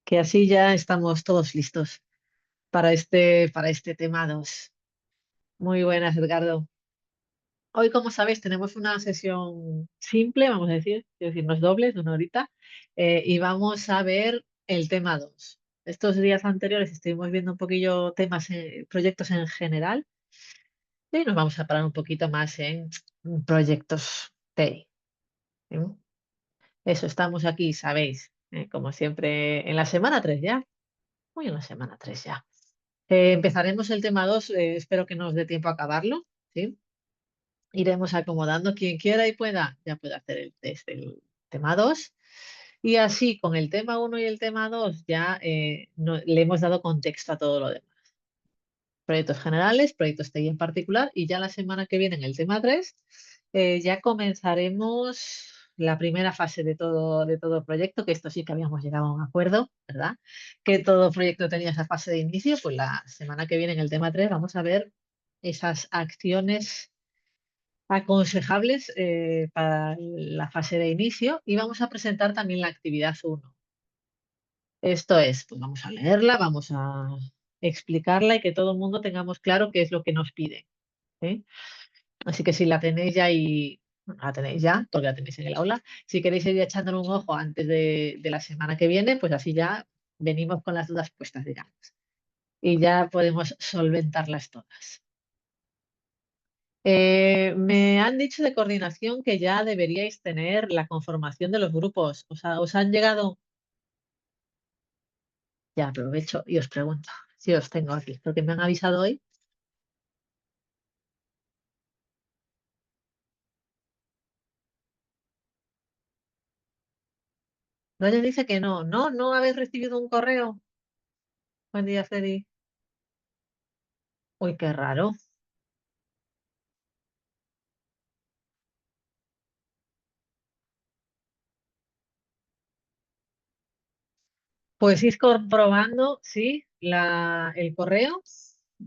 que así ya estamos todos listos para este tema 2. Muy buenas, Edgardo. Hoy, como sabéis, tenemos una sesión simple, vamos a decir, quiero decir, no es doble, es de una horita, y vamos a ver el tema 2. Estos días anteriores estuvimos viendo un poquillo temas, proyectos en general, y nos vamos a parar un poquito más en proyectos TI. ¿Sí? Eso, estamos aquí, sabéis, como siempre, en la semana 3 ya. Muy en la semana 3 ya. Empezaremos el tema 2. Espero que nos dé tiempo a acabarlo, ¿sí? Iremos acomodando quien quiera y pueda, ya puede hacer el test del tema 2. Y así, con el tema uno y el tema 2 ya le hemos dado contexto a todo lo demás. Proyectos generales, proyectos TI en particular, y ya la semana que viene en el tema 3 ya comenzaremos la primera fase de todo proyecto, que esto sí que habíamos llegado a un acuerdo, ¿verdad? Que todo proyecto tenía esa fase de inicio, pues la semana que viene en el tema 3 vamos a ver esas acciones aconsejables para la fase de inicio y vamos a presentar también la actividad uno. Esto es, pues vamos a leerla, vamos a explicarla y que todo el mundo tengamos claro qué es lo que nos pide. ¿Sí? Así que si la tenéis ya y bueno, la tenéis ya, porque la tenéis en el aula, si queréis ir echándole un ojo antes de la semana que viene, pues así ya venimos con las dudas puestas, digamos, y ya podemos solventarlas todas. Me han dicho de coordinación que ya deberíais tener la conformación de los grupos. ¿Os han llegado? Ya aprovecho y os pregunto si os tengo aquí, porque me han avisado hoy. Roger dice que no. No, no habéis recibido un correo. Buen día, Freddy. Uy, qué raro. Pues ir comprobando, sí, el correo,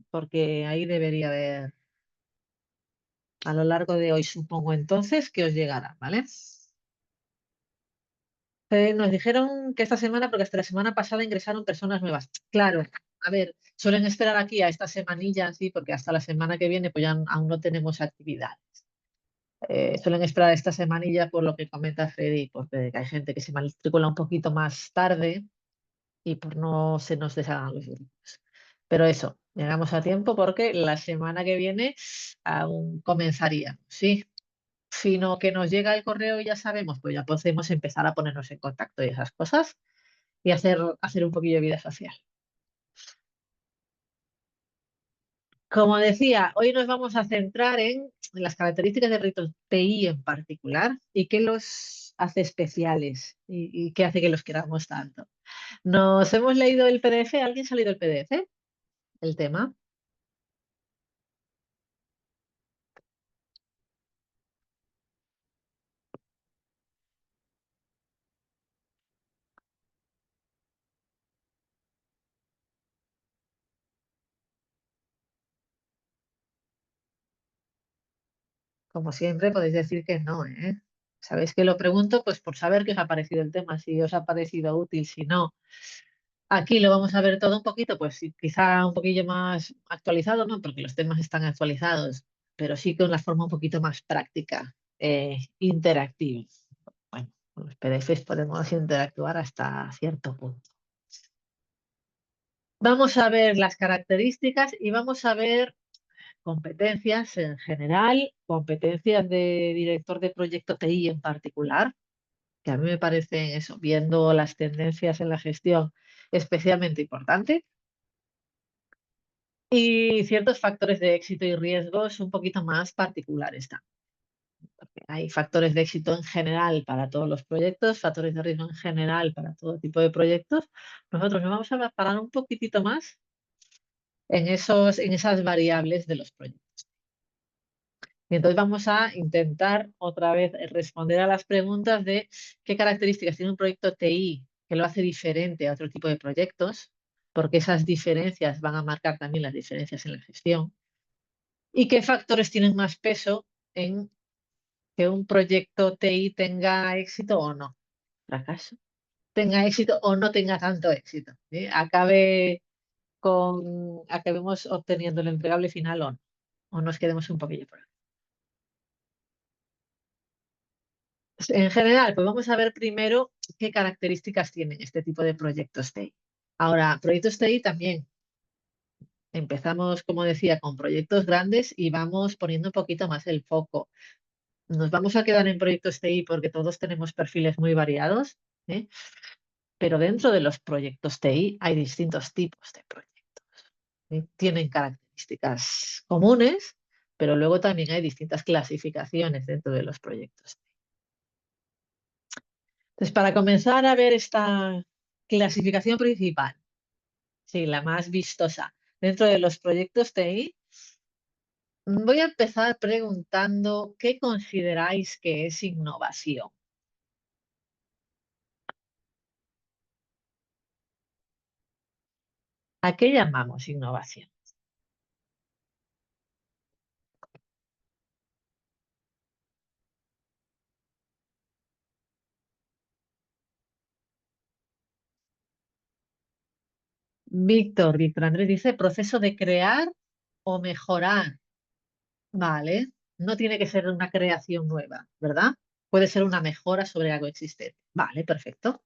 porque ahí debería haber a lo largo de hoy, supongo entonces, que os llegará, ¿vale? Nos dijeron que esta semana, porque hasta la semana pasada ingresaron personas nuevas. Claro, a ver, suelen esperar aquí a esta semanilla, sí, porque hasta la semana que viene pues ya aún no tenemos actividad. Suelen esperar esta semanilla por lo que comenta Freddy, porque hay gente que se matricula un poquito más tarde y por no se nos deshagan los grupos. Pero eso, llegamos a tiempo porque la semana que viene aún comenzaría, ¿sí? Sino que nos llega el correo y ya sabemos, pues ya podemos empezar a ponernos en contacto y esas cosas y hacer un poquillo de vida social. Como decía, hoy nos vamos a centrar en las características de proyectos TI en particular y qué los hace especiales y qué hace que los queramos tanto. Nos hemos leído el PDF. ¿Alguien se ha leído el PDF? El tema. Como siempre, podéis decir que no, ¿eh? Sabéis que lo pregunto pues por saber qué os ha parecido el tema, si os ha parecido útil, si no. Aquí lo vamos a ver todo un poquito, pues sí, quizá un poquillo más actualizado, ¿no? Porque los temas están actualizados, pero sí con la forma un poquito más práctica, interactiva. Bueno, con los PDFs podemos interactuar hasta cierto punto. Vamos a ver las características y vamos a ver competencias en general, competencias de director de proyecto TI en particular, que a mí me parecen eso, viendo las tendencias en la gestión especialmente importante, y ciertos factores de éxito y riesgos un poquito más particulares también. Hay factores de éxito en general para todos los proyectos, factores de riesgo en general para todo tipo de proyectos. Nosotros nos vamos a parar un poquitito más en esas variables de los proyectos. Y entonces vamos a intentar otra vez responder a las preguntas de qué características tiene un proyecto TI que lo hace diferente a otro tipo de proyectos, porque esas diferencias van a marcar también las diferencias en la gestión, y qué factores tienen más peso en que un proyecto TI tenga éxito o no, fracaso. tenga éxito o no tenga tanto éxito, ¿eh? Acabemos obteniendo el entregable final o no, o nos quedemos un poquillo por ahí. En general, pues vamos a ver primero qué características tienen este tipo de proyectos TI. Ahora, proyectos TI también empezamos, como decía, con proyectos grandes y vamos poniendo un poquito más el foco. Nos vamos a quedar en proyectos TI porque todos tenemos perfiles muy variados, ¿eh? Pero dentro de los proyectos TI hay distintos tipos de proyectos, ¿eh? Tienen características comunes, pero luego también hay distintas clasificaciones dentro de los proyectos. Entonces, para comenzar a ver esta clasificación principal, sí, la más vistosa dentro de los proyectos TI, voy a empezar preguntando qué consideráis que es innovación. ¿A qué llamamos innovación? Víctor Andrés dice proceso de crear o mejorar. Vale, no tiene que ser una creación nueva, ¿verdad? Puede ser una mejora sobre algo existente. Vale, perfecto.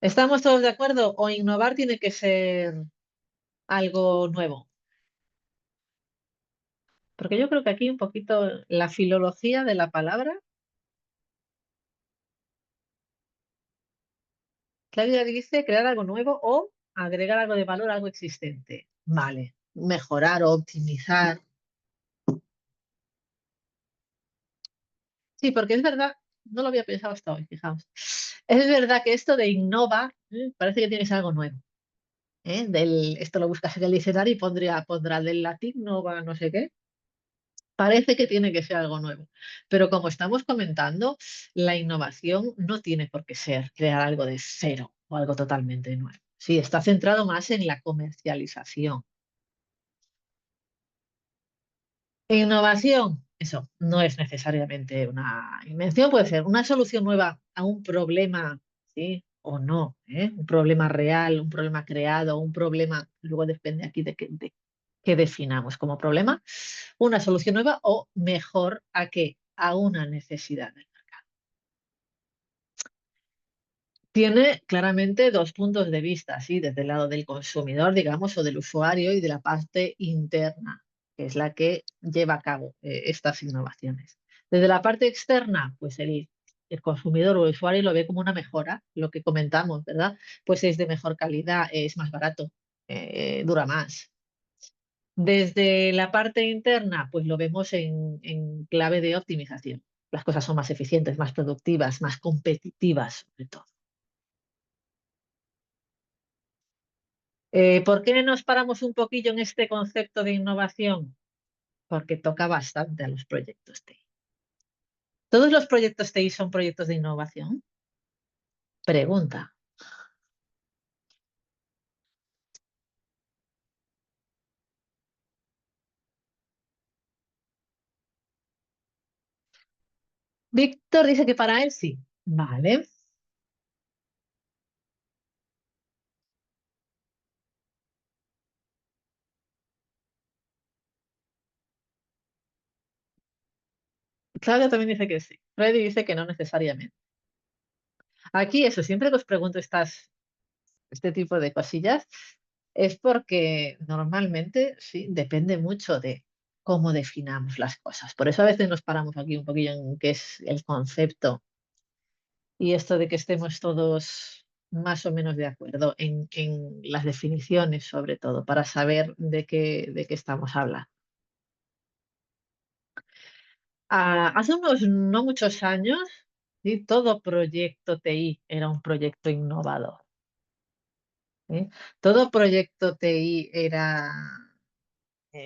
¿Estamos todos de acuerdo? ¿O innovar tiene que ser algo nuevo? Porque yo creo que aquí un poquito la filología de la palabra, Claudia dice crear algo nuevo o agregar algo de valor a algo existente. Vale, mejorar o optimizar. Sí, porque es verdad, no lo había pensado hasta hoy, fijaos. Es verdad que esto de innova, parece que tienes algo nuevo. Esto lo buscas en el diccionario y pondrá del latín nova, no sé qué. Parece que tiene que ser algo nuevo. Pero como estamos comentando, la innovación no tiene por qué ser crear algo de cero o algo totalmente nuevo. Sí, está centrado más en la comercialización. Innovación, eso no es necesariamente una invención, puede ser una solución nueva a un problema, ¿sí? O no, ¿eh? Un problema real, un problema creado, un problema, luego depende aquí de qué definamos como problema, una solución nueva o mejor a qué, a una necesidad. Tiene claramente dos puntos de vista, sí, desde el lado del consumidor, digamos, o del usuario y de la parte interna, que es la que lleva a cabo estas innovaciones. Desde la parte externa, pues el consumidor o el usuario lo ve como una mejora, lo que comentamos, ¿verdad? Pues es de mejor calidad, es más barato, dura más. Desde la parte interna, pues lo vemos en clave de optimización. Las cosas son más eficientes, más productivas, más competitivas, sobre todo. ¿Por qué nos paramos un poquillo en este concepto de innovación? Porque toca bastante a los proyectos TI. ¿Todos los proyectos TI son proyectos de innovación? Pregunta. Víctor dice que para él sí. Vale. Claudia también dice que sí. Freddy dice que no necesariamente. Aquí eso, siempre que os pregunto este tipo de cosillas, es porque normalmente sí, depende mucho de cómo definamos las cosas. Por eso a veces nos paramos aquí un poquillo en qué es el concepto y esto de que estemos todos más o menos de acuerdo en las definiciones, sobre todo, para saber de qué estamos hablando. Hace unos no muchos años, ¿sí? Todo proyecto TI era un proyecto innovador. ¿Sí? Todo proyecto TI era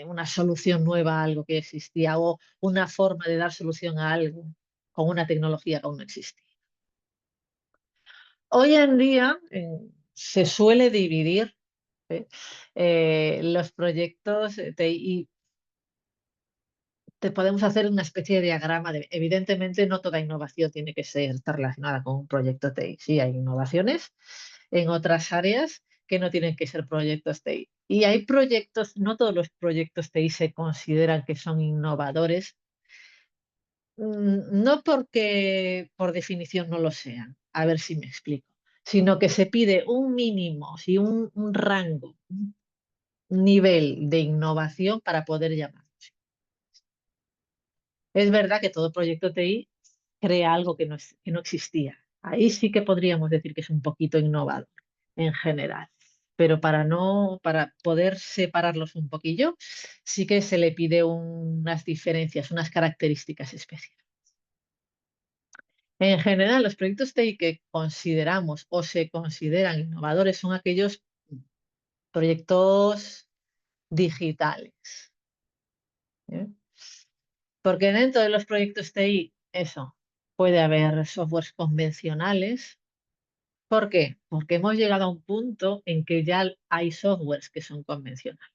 una solución nueva a algo que existía o una forma de dar solución a algo con una tecnología que aún no existía. Hoy en día se suele dividir, ¿sí? Los proyectos TI podemos hacer una especie de diagrama de, evidentemente, no toda innovación tiene que estar relacionada con un proyecto TI. Sí, hay innovaciones en otras áreas que no tienen que ser proyectos TI. Y hay proyectos, no todos los proyectos TI se consideran que son innovadores, no porque por definición no lo sean, a ver si me explico, sino que se pide un mínimo, sí, un rango, un nivel de innovación para poder llamar. Es verdad que todo proyecto TI crea algo que no existía. Ahí sí que podríamos decir que es un poquito innovador en general. Pero para poder separarlos un poquillo, sí que se le pide unas diferencias, unas características especiales. En general, los proyectos TI que consideramos o se consideran innovadores son aquellos proyectos digitales. ¿Eh? Porque dentro de los proyectos TI, eso, puede haber softwares convencionales. ¿Por qué? Porque hemos llegado a un punto en que ya hay softwares que son convencionales.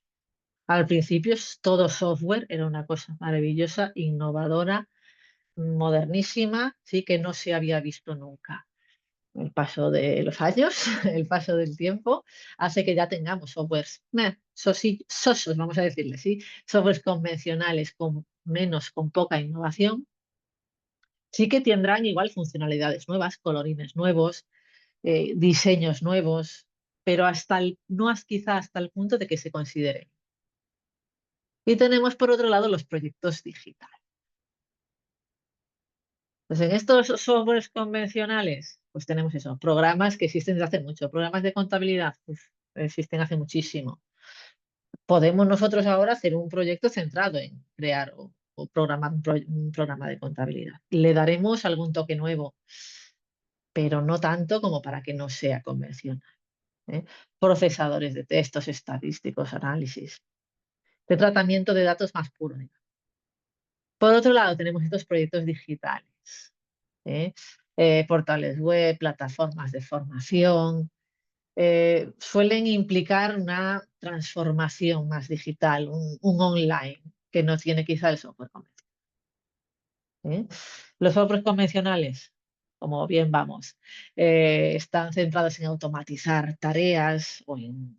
Al principio todo software era una cosa maravillosa, innovadora, modernísima, sí que no se había visto nunca. El paso de los años, el paso del tiempo, hace que ya tengamos softwares sosos, vamos a decirle, sí, softwares convencionales con poca innovación. Sí que tendrán igual funcionalidades nuevas, colorines nuevos, diseños nuevos, pero no quizá hasta el punto de que se considere. Y tenemos por otro lado los proyectos digitales. Pues en estos softwares convencionales, pues tenemos eso, programas que existen desde hace mucho, programas de contabilidad, pues, existen hace muchísimo. Podemos nosotros ahora hacer un proyecto centrado en crear o programar un programa de contabilidad. Le daremos algún toque nuevo, pero no tanto como para que no sea convencional. ¿Eh? Procesadores de textos, estadísticos, análisis, de tratamiento de datos más puro. Por otro lado, tenemos estos proyectos digitales, ¿eh? Portales web, plataformas de formación, suelen implicar una transformación más digital, un online, que no tiene quizá el software convencional. ¿Eh? Los softwares convencionales, como bien vamos, están centrados en automatizar tareas o en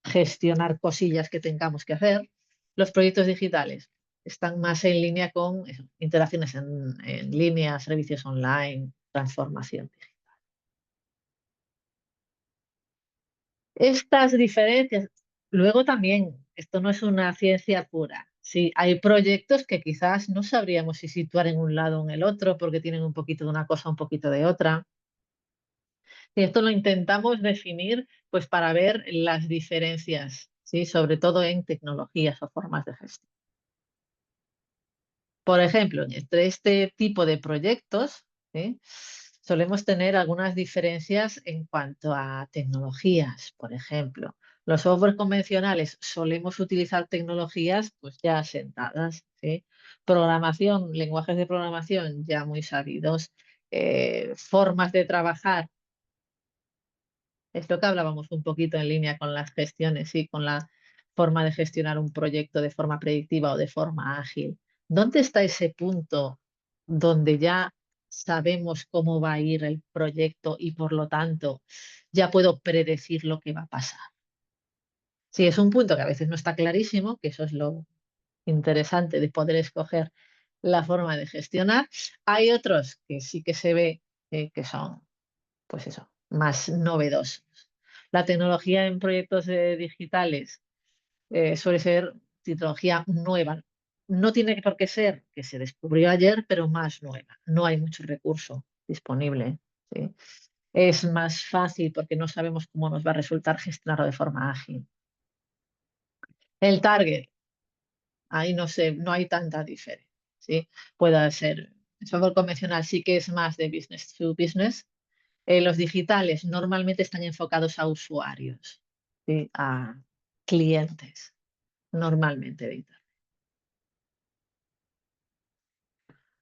gestionar cosillas que tengamos que hacer. Los proyectos digitales están más en línea con eso, interacciones en línea, servicios online, transformación. Estas diferencias, luego también, esto no es una ciencia pura. Sí, hay proyectos que quizás no sabríamos si situar en un lado o en el otro porque tienen un poquito de una cosa, un poquito de otra. Y esto lo intentamos definir pues para ver las diferencias, ¿sí? Sobre todo en tecnologías o formas de gestión. Por ejemplo, entre este tipo de proyectos, ¿sí? Solemos tener algunas diferencias en cuanto a tecnologías. Por ejemplo, los softwares convencionales solemos utilizar tecnologías pues ya asentadas, ¿sí? Programación, lenguajes de programación ya muy sabidos, formas de trabajar. Esto que hablábamos un poquito en línea con las gestiones y con la forma de gestionar un proyecto de forma predictiva o de forma ágil. ¿Dónde está ese punto donde ya sabemos cómo va a ir el proyecto y por lo tanto ya puedo predecir lo que va a pasar? Sí, es un punto que a veces no está clarísimo, que eso es lo interesante de poder escoger la forma de gestionar. Hay otros que sí que se ve que son pues eso, más novedosos. La tecnología en proyectos digitales suele ser tecnología nueva. No tiene por qué ser que se descubrió ayer, pero más nueva. No hay mucho recurso disponible. ¿Sí? Es más fácil porque no sabemos cómo nos va a resultar gestionarlo de forma ágil. El target, ahí no sé, no hay tanta diferencia. ¿Sí? Puede ser, el software convencional sí que es más de business to business. Los digitales normalmente están enfocados a usuarios, ¿sí? A clientes, normalmente de Internet.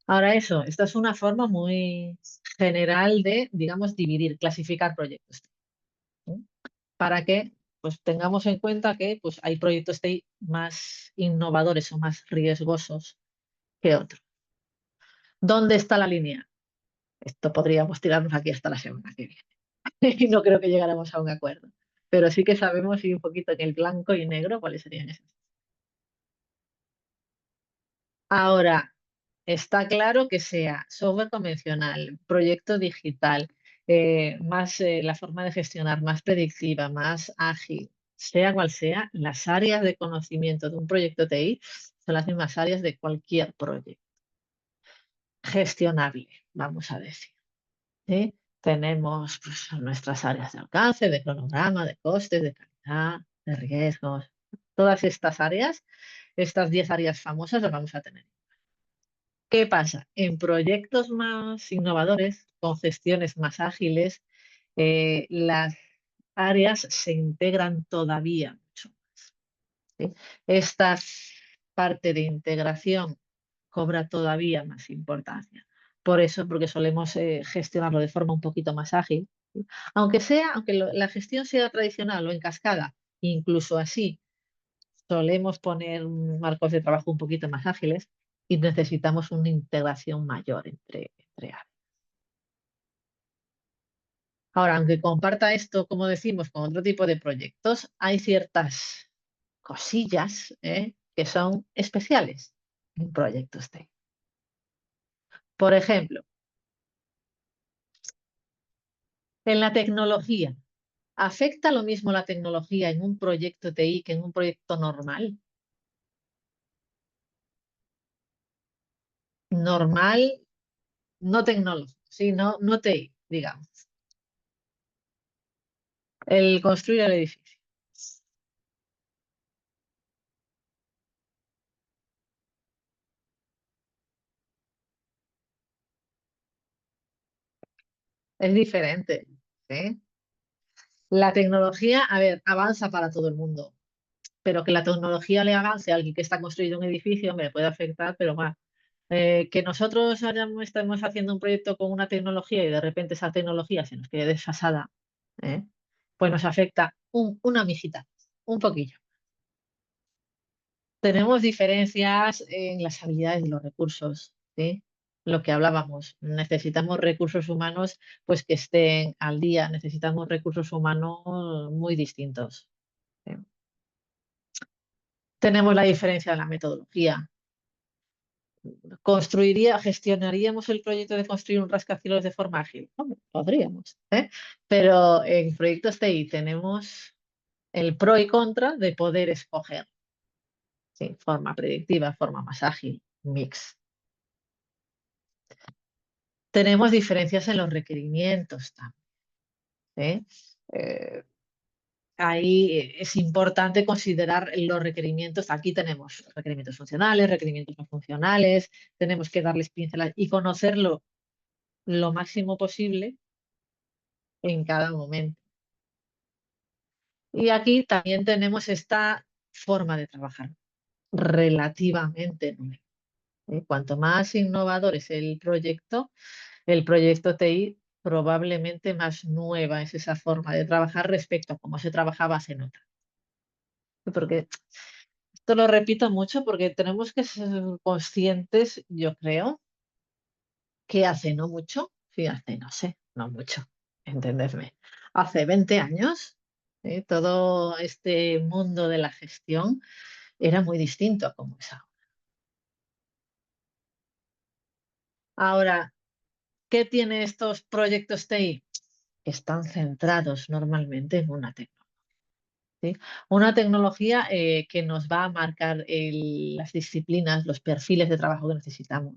Ahora eso, esta es una forma muy general de, digamos, dividir, clasificar proyectos, ¿sí? Para que pues, tengamos en cuenta que pues, hay proyectos TI más innovadores o más riesgosos que otros. ¿Dónde está la línea? Esto podríamos tirarnos aquí hasta la semana que viene y no creo que llegáramos a un acuerdo. Pero sí que sabemos y un poquito en el blanco y negro cuáles serían esas. Ahora, está claro que sea software convencional, proyecto digital, más la forma de gestionar más predictiva, más ágil, sea cual sea, las áreas de conocimiento de un proyecto TI son las mismas áreas de cualquier proyecto. Gestionable, vamos a decir. ¿Sí? Tenemos pues, nuestras áreas de alcance, de cronograma, de costes, de calidad, de riesgos. Todas estas áreas, estas 10 áreas famosas las vamos a tener. ¿Qué pasa? En proyectos más innovadores, con gestiones más ágiles, las áreas se integran todavía mucho. ¿Sí? Esta parte de integración cobra todavía más importancia. Por eso, porque solemos gestionarlo de forma un poquito más ágil. ¿Sí? Aunque la gestión sea tradicional o en cascada, incluso así solemos poner marcos de trabajo un poquito más ágiles y necesitamos una integración mayor entre áreas. Ahora, aunque comparta esto, como decimos, con otro tipo de proyectos, hay ciertas cosillas que son especiales en proyectos TI. Por ejemplo, en la tecnología. ¿Afecta lo mismo la tecnología en un proyecto TI que en un proyecto normal? Normal, no tecnológico, sí, no TI, digamos. El construir el edificio. Es diferente. ¿Sí? La tecnología, a ver, avanza para todo el mundo, pero que la tecnología le avance a alguien que está construyendo un edificio, me puede afectar, pero más. Que nosotros estemos haciendo un proyecto con una tecnología y de repente esa tecnología se nos quede desfasada, ¿eh? Pues nos afecta una mijita, un poquillo. Tenemos diferencias en las habilidades y los recursos, ¿sí? Lo que hablábamos, necesitamos recursos humanos pues que estén al día, necesitamos recursos humanos muy distintos. ¿Sí? Tenemos la diferencia de la metodología. Gestionaríamos el proyecto de construir un rascacielos de forma ágil. Hombre, podríamos, ¿eh? Pero en proyectos TI tenemos el pro y contra de poder escoger, ¿sí? Forma predictiva, forma más ágil, mix. Tenemos diferencias en los requerimientos también. ¿Eh? Eh, Ahí es importante considerar los requerimientos. Aquí tenemos requerimientos funcionales, requerimientos no funcionales, tenemos que darles pinceladas y conocerlo lo máximo posible en cada momento. Y aquí también tenemos esta forma de trabajar relativamente nueva. Cuanto más innovador es el proyecto TI probablemente más nueva es esa forma de trabajar respecto a cómo se trabajaba hace no tanto. Porque esto lo repito mucho porque tenemos que ser conscientes, yo creo, que hace no mucho, fíjate, no sé, no mucho, entendedme, hace 20 años, todo este mundo de la gestión era muy distinto a como es ahora. Ahora, ¿qué tiene estos proyectos TI? Están centrados normalmente en una tecnología. ¿Sí? Una tecnología que nos va a marcar las disciplinas, los perfiles de trabajo que necesitamos.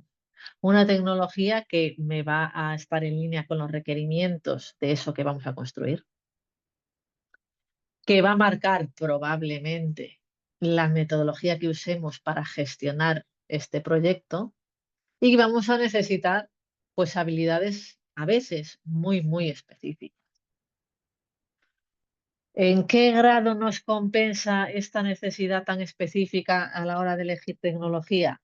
Una tecnología que me va a estar en línea con los requerimientos de eso que vamos a construir, que va a marcar probablemente la metodología que usemos para gestionar este proyecto y que vamos a necesitar pues habilidades a veces muy específicas. ¿En qué grado nos compensa esta necesidad tan específica a la hora de elegir tecnología?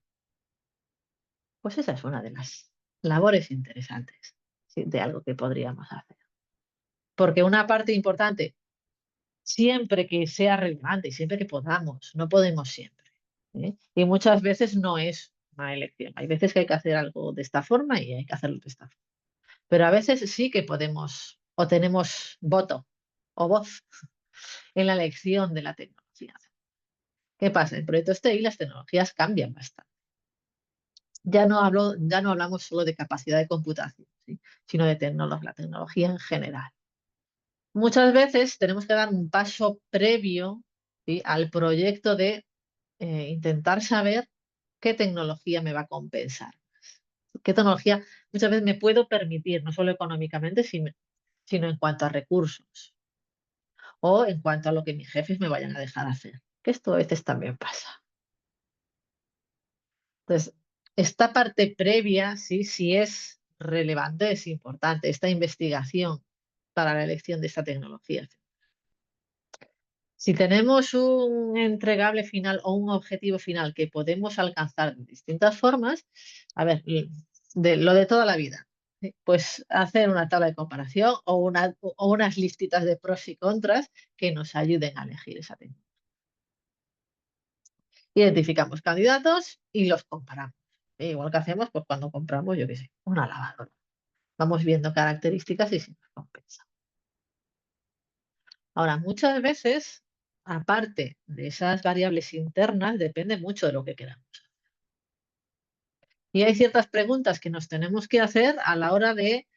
Pues esa es una de las labores interesantes, ¿sí? De algo que podríamos hacer. Porque una parte importante, siempre que sea relevante y siempre que podamos, no podemos siempre. ¿Eh? Y muchas veces no es una elección. Hay veces que hay que hacer algo de esta forma y hay que hacerlo de esta forma. Pero a veces sí que podemos o tenemos voto o voz en la elección de la tecnología. ¿Qué pasa? En proyectos TI las tecnologías cambian bastante. Ya no hablamos solo de capacidad de computación, ¿sí? Sino de la tecnología en general. Muchas veces tenemos que dar un paso previo, ¿sí? Al proyecto de intentar saber qué tecnología me va a compensar. ¿Qué tecnología muchas veces me puedo permitir, no solo económicamente, sino en cuanto a recursos o en cuanto a lo que mis jefes me vayan a dejar hacer? Que esto a veces también pasa. Entonces, esta parte previa, sí, sí es relevante, es importante, esta investigación para la elección de esta tecnología. Si tenemos un entregable final o un objetivo final que podemos alcanzar de distintas formas, a ver, de lo de toda la vida, ¿sí? Pues hacer una tabla de comparación o unas listitas de pros y contras que nos ayuden a elegir esa tecnología. Identificamos candidatos y los comparamos. Igual que hacemos pues, cuando compramos, yo qué sé, una lavadora. Vamos viendo características y si nos compensa. Ahora, muchas veces, aparte de esas variables internas, depende mucho de lo que queramos. Y hay ciertas preguntas que nos tenemos que hacer a la hora de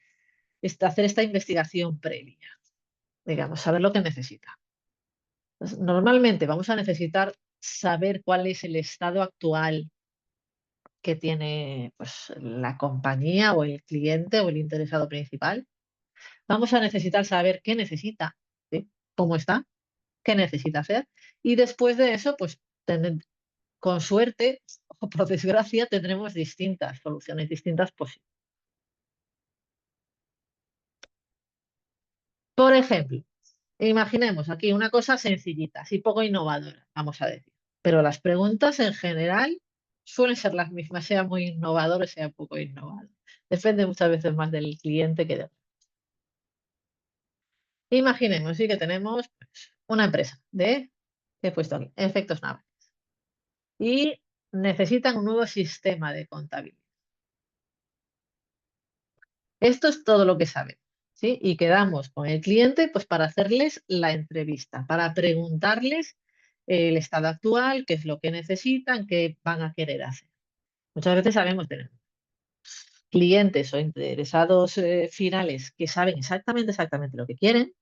hacer esta investigación previa. Digamos, saber lo que necesita. Entonces, normalmente vamos a necesitar saber cuál es el estado actual que tiene pues, la compañía o el cliente o el interesado principal. Vamos a necesitar saber qué necesita, ¿sí? Cómo está, qué necesita hacer. Y después de eso, pues con suerte o por desgracia, tendremos distintas soluciones, distintas posibles. Por ejemplo, imaginemos aquí una cosa sencillita, así poco innovadora, vamos a decir. Pero las preguntas en general suelen ser las mismas, sea muy innovador o sea poco innovador. Depende muchas veces más del cliente que de... Imaginemos, sí que tenemos pues, una empresa de, ¿qué he puesto aquí? Efectos navales. Y necesitan un nuevo sistema de contabilidad. Esto es todo lo que saben, ¿sí? Y quedamos con el cliente pues para hacerles la entrevista, para preguntarles el estado actual, qué es lo que necesitan, qué van a querer hacer. Muchas veces sabemos tener clientes o interesados finales que saben exactamente lo que quieren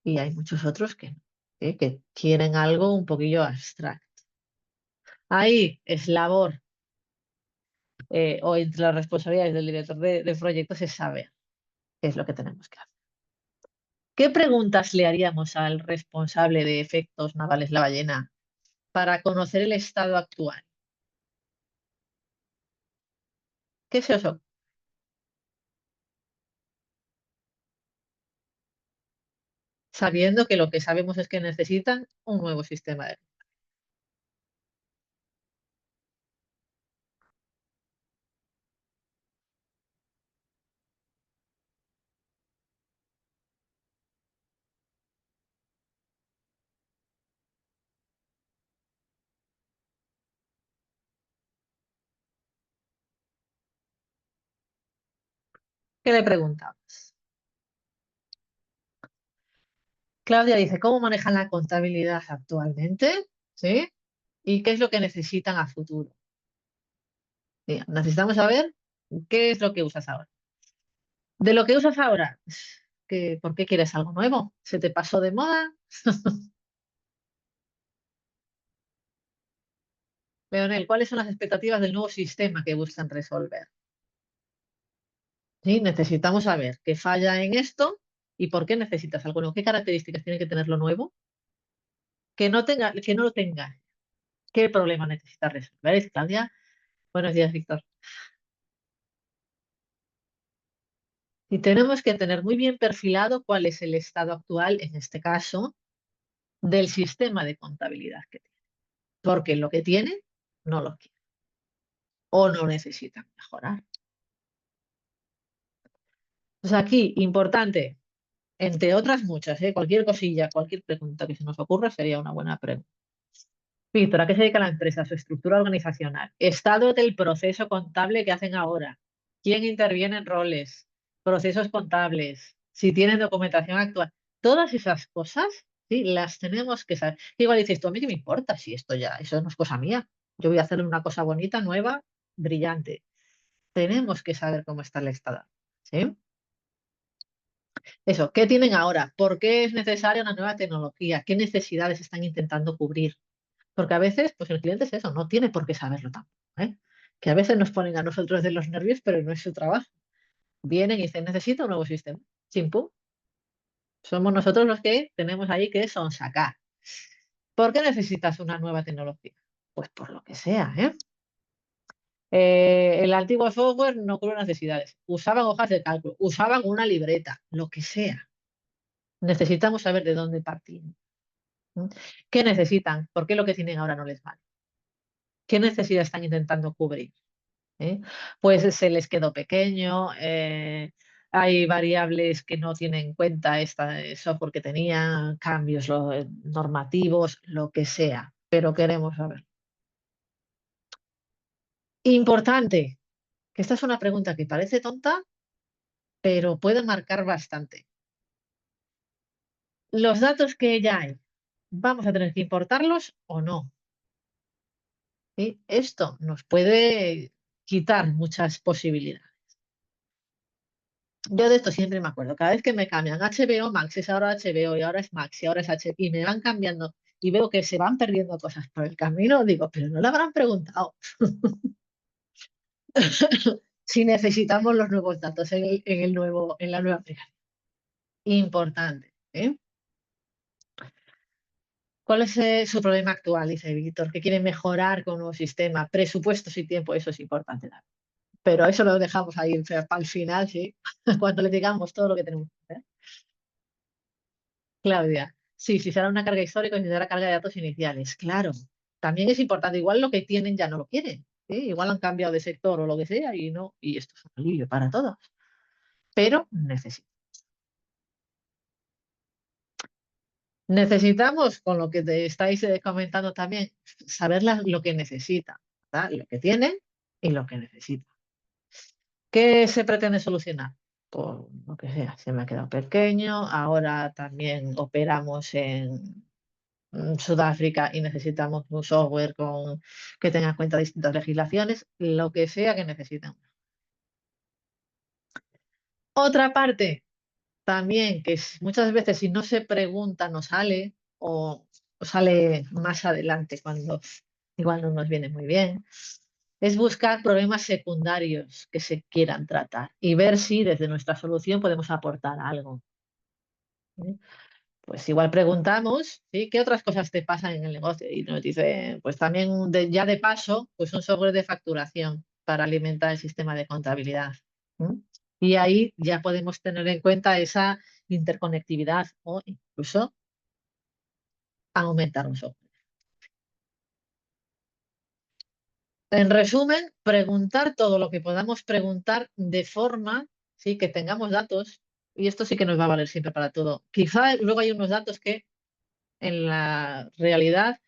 y hay muchos otros que no, que quieren algo un poquillo abstracto. Ahí es labor o entre las responsabilidades del director de proyectos es saber qué es lo que tenemos que hacer. ¿Qué preguntas le haríamos al responsable de efectos navales La Ballena para conocer el estado actual? ¿Qué es eso? Sabiendo que lo que sabemos es que necesitan un nuevo sistema de... ¿Qué le preguntamos? Claudia dice, ¿cómo manejan la contabilidad actualmente? ¿Sí? ¿Y qué es lo que necesitan a futuro? Sí, necesitamos saber qué es lo que usas ahora. De lo que usas ahora, ¿por qué quieres algo nuevo? ¿Se te pasó de moda? Leonel, ¿cuáles son las expectativas del nuevo sistema que buscan resolver? ¿Sí? Necesitamos saber qué falla en esto y por qué necesitas algo nuevo. ¿Qué características tiene que tener lo nuevo? Que no lo tenga. ¿Qué problema necesitas resolver? ¿Es Claudia? Buenos días, Víctor. Y tenemos que tener muy bien perfilado cuál es el estado actual, en este caso, del sistema de contabilidad que tiene. Porque lo que tiene no lo quiere o no necesita mejorar. Pues aquí, importante, entre otras muchas, cualquier cosilla, cualquier pregunta que se nos ocurra sería una buena pregunta. Víctor, ¿a qué se dedica la empresa? Su estructura organizacional. Estado del proceso contable que hacen ahora. ¿Quién interviene en roles? Procesos contables. Si tienen documentación actual. Todas esas cosas, sí, las tenemos que saber. Igual dices, tú a mí qué me importa si esto ya, eso no es cosa mía. Yo voy a hacer una cosa bonita, nueva, brillante. Tenemos que saber cómo está el estado. ¿Sí? Eso, ¿qué tienen ahora? ¿Por qué es necesaria una nueva tecnología? ¿Qué necesidades están intentando cubrir? Porque a veces, pues el cliente es eso, no tiene por qué saberlo tampoco, ¿eh? Que a veces nos ponen a nosotros de los nervios, pero no es su trabajo. Vienen y dicen, necesito un nuevo sistema. Chimpú. Somos nosotros los que tenemos ahí que sonsacar. ¿Por qué necesitas una nueva tecnología? Pues por lo que sea, ¿eh? El antiguo software no cubre necesidades. Usaban hojas de cálculo, usaban una libreta, lo que sea. Necesitamos saber de dónde partimos. ¿Mm? ¿Qué necesitan? ¿Por qué lo que tienen ahora no les vale? ¿Qué necesidades están intentando cubrir? ¿Eh? Pues se les quedó pequeño, hay variables que no tienen en cuenta este software que tenía, cambios normativos, lo que sea, pero queremos saber. Importante, que esta es una pregunta que parece tonta, pero puede marcar bastante. Los datos que ya hay, ¿vamos a tener que importarlos o no? ¿Sí? Esto nos puede quitar muchas posibilidades. Yo de esto siempre me acuerdo. Cada vez que me cambian HBO Max, es ahora HBO y ahora es Max y ahora es HBO y me van cambiando y veo que se van perdiendo cosas por el camino, digo, pero no le habrán preguntado si necesitamos los nuevos datos en la nueva aplicación. Importante, ¿eh? ¿Cuál es su problema actual? Dice Víctor, que quiere mejorar con un nuevo sistema, presupuestos y tiempo, eso es importante también. Pero eso lo dejamos ahí para el final, sí, cuando le digamos todo lo que tenemos que hacer. Claudia, sí, si será una carga histórica, si será carga de datos iniciales, claro. También es importante, igual lo que tienen ya no lo quieren, ¿sí? Igual han cambiado de sector o lo que sea y no, y esto es un alivio para todos. Pero necesitamos, con lo que te estáis comentando también, saber lo que necesita, ¿verdad? Lo que tienen y lo que necesita. ¿Qué se pretende solucionar? Por lo que sea, se me ha quedado pequeño, ahora también operamos en Sudáfrica y necesitamos un software que tenga en cuenta distintas legislaciones, lo que sea que necesitamos. Otra parte también que muchas veces si no se pregunta no sale o sale más adelante cuando igual no nos viene muy bien, es buscar problemas secundarios que se quieran tratar y ver si desde nuestra solución podemos aportar algo. ¿Eh? Pues igual preguntamos, ¿sí? ¿Qué otras cosas te pasan en el negocio? Y nos dice, pues también ya de paso, pues un software de facturación para alimentar el sistema de contabilidad. ¿Mm? Y ahí ya podemos tener en cuenta esa interconectividad o incluso aumentar un software. En resumen, preguntar todo lo que podamos preguntar de forma, sí, que tengamos datos, y esto sí que nos va a valer siempre para todo. Quizá luego hay unos datos que en la realidad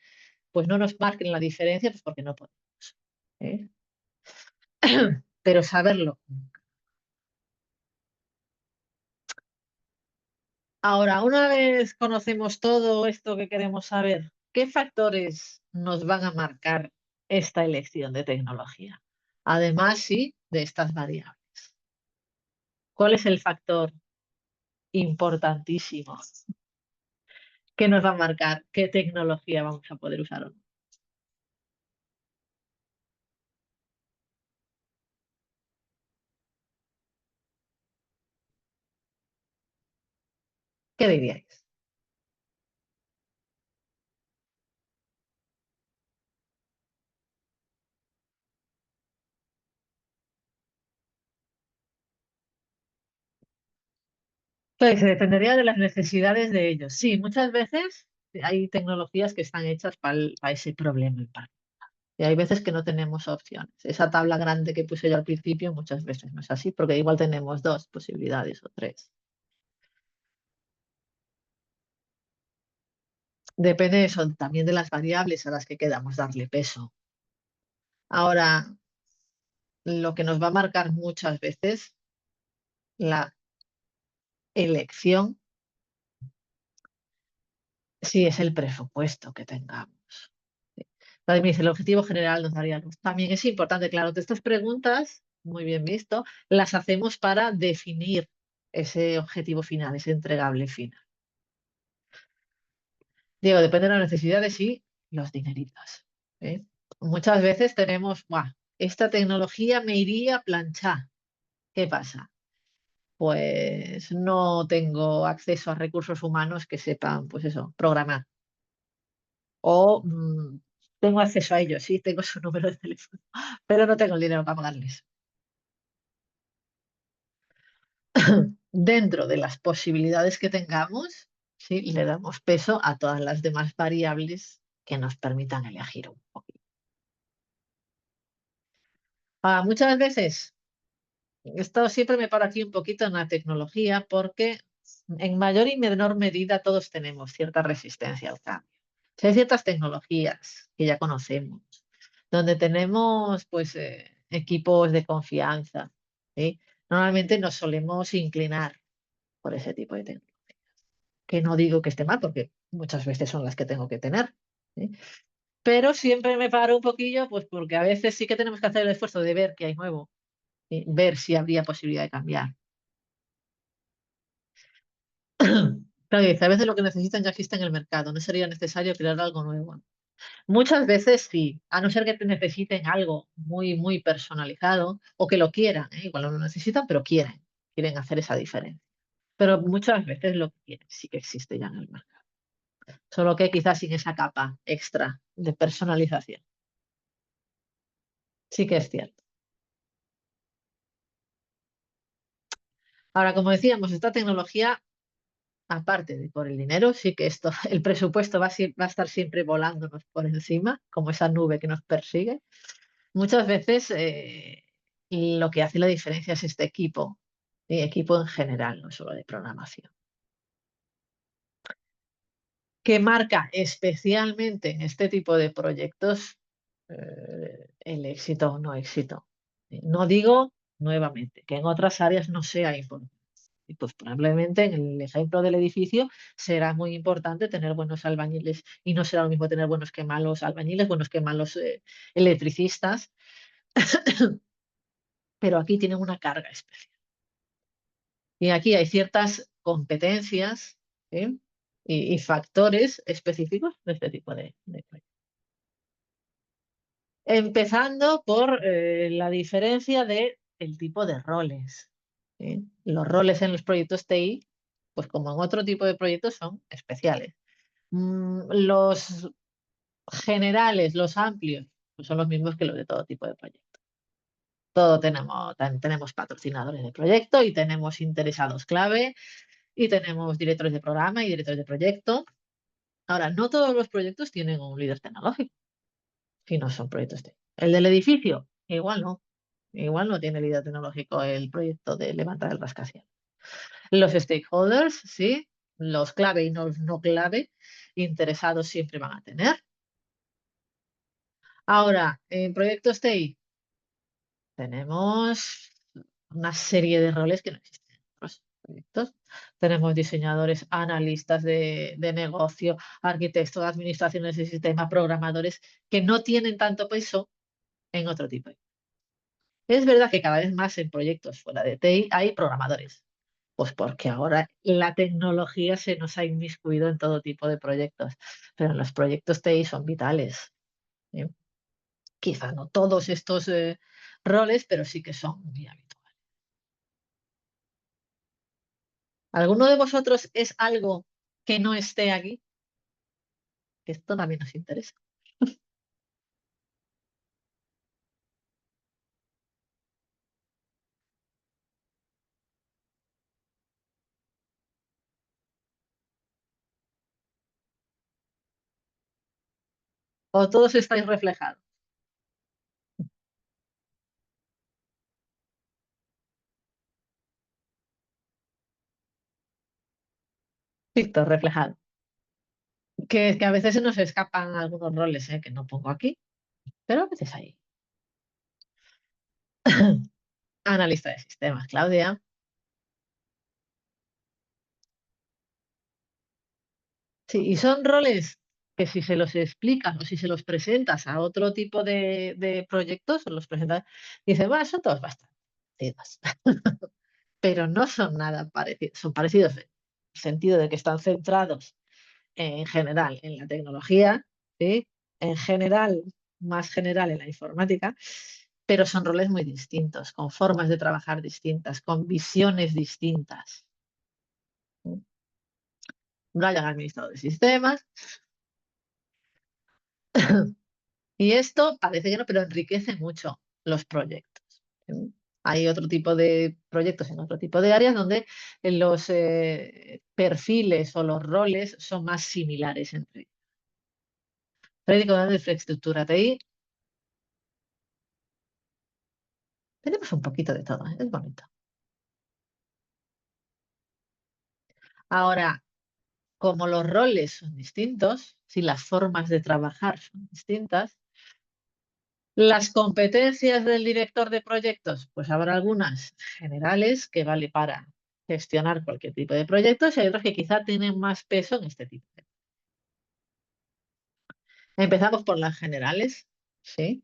pues no nos marquen la diferencia, pues porque no podemos. ¿Eh? Pero saberlo. Ahora, una vez conocemos todo esto que queremos saber, ¿qué factores nos van a marcar esta elección de tecnología? Además, sí, de estas variables. ¿Cuál es el factor importantísimo que nos va a marcar qué tecnología vamos a poder usar o no? ¿Qué diríais? Pues dependería de las necesidades de ellos. Sí, muchas veces hay tecnologías que están hechas para ese problema. Y hay veces que no tenemos opciones. Esa tabla grande que puse yo al principio muchas veces no es así, porque igual tenemos dos posibilidades o tres. Depende de eso, también de las variables a las que queramos darle peso. Ahora, lo que nos va a marcar muchas veces la elección, sí es el presupuesto que tengamos. Vale, me dice, el objetivo general nos daría luz. También es importante, claro, que estas preguntas, muy bien visto, las hacemos para definir ese objetivo final, ese entregable final. Digo, depende de las necesidades y los dineritos. ¿Eh? Muchas veces tenemos, "Buah, esta tecnología me iría a planchar. ¿Qué pasa? Pues no tengo acceso a recursos humanos que sepan, pues eso, programar. O tengo acceso a ellos, sí, tengo su número de teléfono, pero no tengo el dinero para pagarles. Dentro de las posibilidades que tengamos, sí, le damos peso a todas las demás variables que nos permitan elegir un poquito. Muchas veces, esto siempre me paro aquí un poquito en la tecnología porque en mayor y menor medida todos tenemos cierta resistencia al cambio. Si hay ciertas tecnologías que ya conocemos, donde tenemos pues equipos de confianza, ¿sí? Normalmente nos solemos inclinar por ese tipo de tecnología. Que no digo que esté mal, porque muchas veces son las que tengo que tener, ¿sí? Pero siempre me paro un poquillo, pues porque a veces sí que tenemos que hacer el esfuerzo de ver qué hay nuevo, ¿sí? Ver si habría posibilidad de cambiar. Claro, dice, a veces lo que necesitan ya existe en el mercado, no sería necesario crear algo nuevo. Muchas veces sí, a no ser que te necesiten algo muy, muy personalizado o que lo quieran, ¿eh? Igual no lo necesitan, pero quieren hacer esa diferencia. Pero muchas veces lo que quieren sí que existe ya en el mercado. Solo que quizás sin esa capa extra de personalización. Sí que es cierto. Ahora, como decíamos, esta tecnología, aparte de por el dinero, sí que esto, el presupuesto va a estar siempre volándonos por encima, como esa nube que nos persigue. Muchas veces lo que hace la diferencia es este equipo, y equipo en general, no solo de programación, que marca especialmente en este tipo de proyectos el éxito o no éxito. No digo nuevamente que en otras áreas no sea importante. Y pues probablemente en el ejemplo del edificio será muy importante tener buenos albañiles y no será lo mismo tener buenos que malos albañiles, buenos que malos electricistas, pero aquí tienen una carga especial. Y aquí hay ciertas competencias, ¿sí? Y factores específicos de este tipo de proyectos. Empezando por la diferencia de el tipo de roles. ¿Sí? Los roles en los proyectos TI, pues como en otro tipo de proyectos, son especiales. Los generales, los amplios, pues son los mismos que los de todo tipo de proyectos. Todo tenemos patrocinadores de proyecto y tenemos interesados clave y tenemos directores de programa y directores de proyecto. Ahora, no todos los proyectos tienen un líder tecnológico, si no son proyectos TI. El del edificio, igual no. Igual no tiene líder tecnológico el proyecto de levantar el rascacielos. Los stakeholders, sí, los clave y los no clave, interesados siempre van a tener. Ahora, en proyectos TI tenemos una serie de roles que no existen en otros proyectos. Tenemos diseñadores, analistas de negocio, arquitectos, administraciones de sistema, programadores, que no tienen tanto peso en otro tipo. Es verdad que cada vez más en proyectos fuera de TI hay programadores. Pues porque ahora la tecnología se nos ha inmiscuido en todo tipo de proyectos, pero los proyectos TI son vitales. ¿Eh? Quizá no todos estos roles, pero sí que son muy habituales. ¿Alguno de vosotros es algo que no esté aquí? Esto también nos interesa. ¿O todos estáis reflejados? Víctor, reflejado. que a veces se nos escapan algunos roles, que no pongo aquí, pero a veces hay. Analista de sistemas, Claudia. Sí, y son roles que si se los explicas o si se los presentas a otro tipo de proyectos, o los presentas, dices, bueno, son todos bastante parecidos, pero no son nada parecidos, son parecidos en el sentido de que están centrados en general en la tecnología, ¿sí? En general, más general en la informática, pero son roles muy distintos, con formas de trabajar distintas, con visiones distintas. Brian, administrador de sistemas, y esto parece que no, pero enriquece mucho los proyectos. ¿Sí? Hay otro tipo de proyectos en otro tipo de áreas donde los perfiles o los roles son más similares entre ellos. Prédico de infraestructura TI, tenemos un poquito de todo, es bonito. Ahora, como los roles son distintos, si las formas de trabajar son distintas, las competencias del director de proyectos, pues habrá algunas generales que vale para gestionar cualquier tipo de proyectos y hay otras que quizá tienen más peso en este tipo. Empezamos por las generales, ¿sí?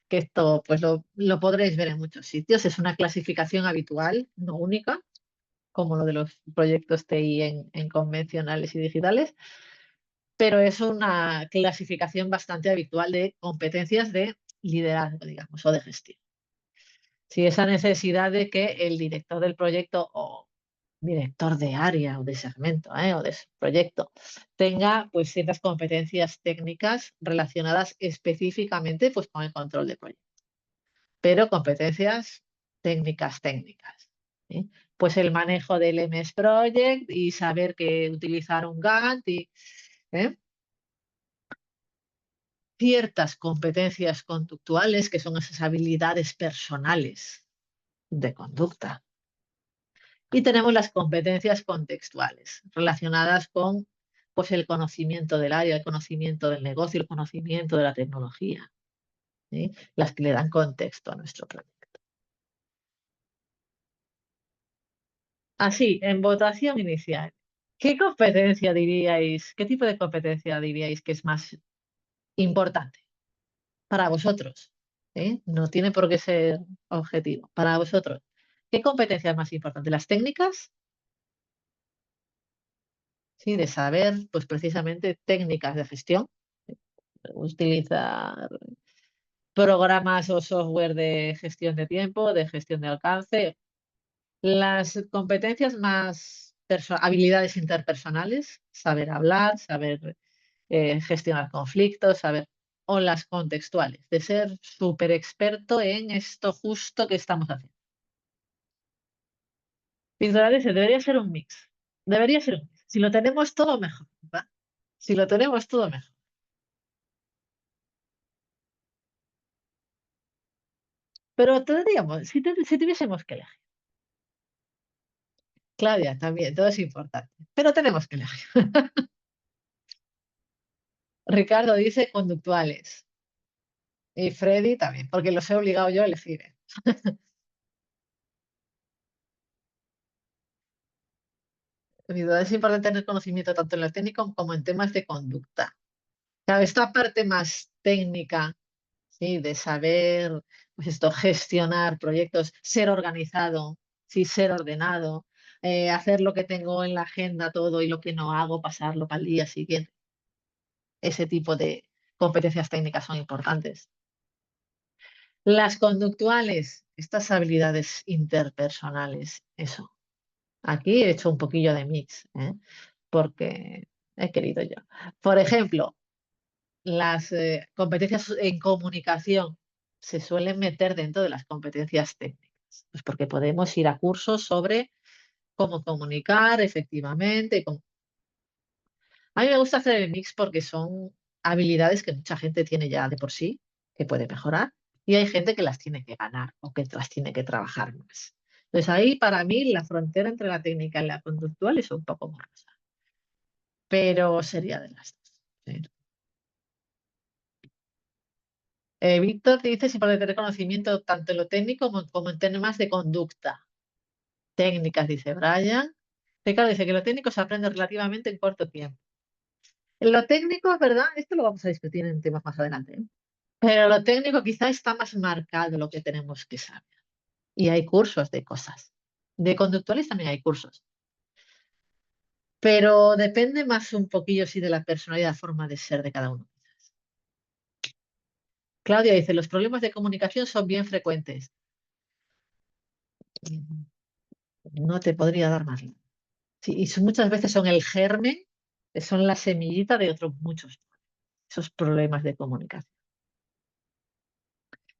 Que esto pues lo podréis ver en muchos sitios. Es una clasificación habitual, no única, como lo de los proyectos TI en convencionales y digitales, pero es una clasificación bastante habitual de competencias de liderazgo, digamos, o de gestión. Si esa necesidad de que el director del proyecto o director de área o de segmento, o de su proyecto tenga pues ciertas competencias técnicas relacionadas específicamente pues con el control de proyecto, pero competencias técnicas. ¿Sí? Pues el manejo del MS Project y saber que utilizar un Gantt y ¿eh? Ciertas competencias conductuales que son esas habilidades personales de conducta. Y tenemos las competencias contextuales relacionadas con pues, el conocimiento del área, el conocimiento del negocio, el conocimiento de la tecnología, ¿sí? Las que le dan contexto a nuestro proyecto. Así, en votación inicial, ¿qué competencia diríais, qué tipo de competencia diríais que es más importante para vosotros? ¿Sí? No tiene por qué ser objetivo. Para vosotros, ¿qué competencia es más importante? ¿Las técnicas? Sí, de saber, pues precisamente técnicas de gestión, utilizar programas o software de gestión de tiempo, de gestión de alcance, las competencias más, habilidades interpersonales, saber hablar, saber gestionar conflictos, saber, o las contextuales, de ser súper experto en esto justo que estamos haciendo. Pintorales debería ser un mix, debería ser un mix. Si lo tenemos todo mejor, ¿va? Si lo tenemos todo mejor. Pero tendríamos, si tuviésemos que elegir. Claudia, también, todo es importante. Pero tenemos que elegir. Ricardo dice conductuales. Y Freddy también, porque los he obligado yo a elegir. Es importante tener conocimiento tanto en lo técnico como en temas de conducta. Claro, esta parte más técnica, ¿sí? De saber, pues esto, gestionar proyectos, ser organizado, sí, ser ordenado, hacer lo que tengo en la agenda todo y lo que no hago, pasarlo para el día siguiente. Ese tipo de competencias técnicas son importantes. Las conductuales, estas habilidades interpersonales, eso. Aquí he hecho un poquillo de mix, porque he querido yo. Por ejemplo, las competencias en comunicación se suelen meter dentro de las competencias técnicas, pues porque podemos ir a cursos sobre cómo comunicar efectivamente. A mí me gusta hacer el mix porque son habilidades que mucha gente tiene ya de por sí, que puede mejorar, y hay gente que las tiene que ganar o que las tiene que trabajar más. Entonces ahí para mí la frontera entre la técnica y la conductual es un poco borrosa, pero sería de las dos. Sí. Víctor te dice si para tener conocimiento tanto en lo técnico como en temas de conducta. Técnicas, dice Brian. Ricardo dice que lo técnico se aprende relativamente en corto tiempo. En lo técnico, es verdad, esto lo vamos a discutir en temas más adelante, ¿eh? Pero lo técnico quizá está más marcado lo que tenemos que saber. Y hay cursos de cosas. De conductuales también hay cursos. Pero depende más un poquillo sí de la personalidad, forma de ser de cada uno. Claudia dice, los problemas de comunicación son bien frecuentes. No te podría dar más. Sí, y muchas veces son el germen, son la semillita de otros muchos, esos problemas de comunicación.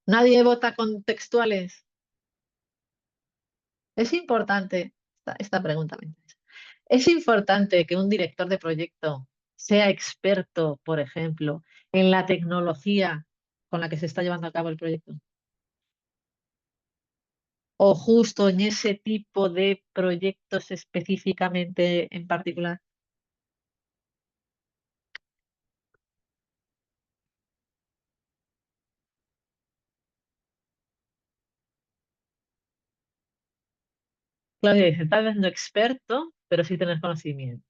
Nadie vota con textuales. Es importante, esta pregunta me interesa. Es importante que un director de proyecto sea experto, por ejemplo, en la tecnología con la que se está llevando a cabo el proyecto. O justo en ese tipo de proyectos específicamente en particular. Claudia dice, tal vez no experto, pero sí tener conocimiento.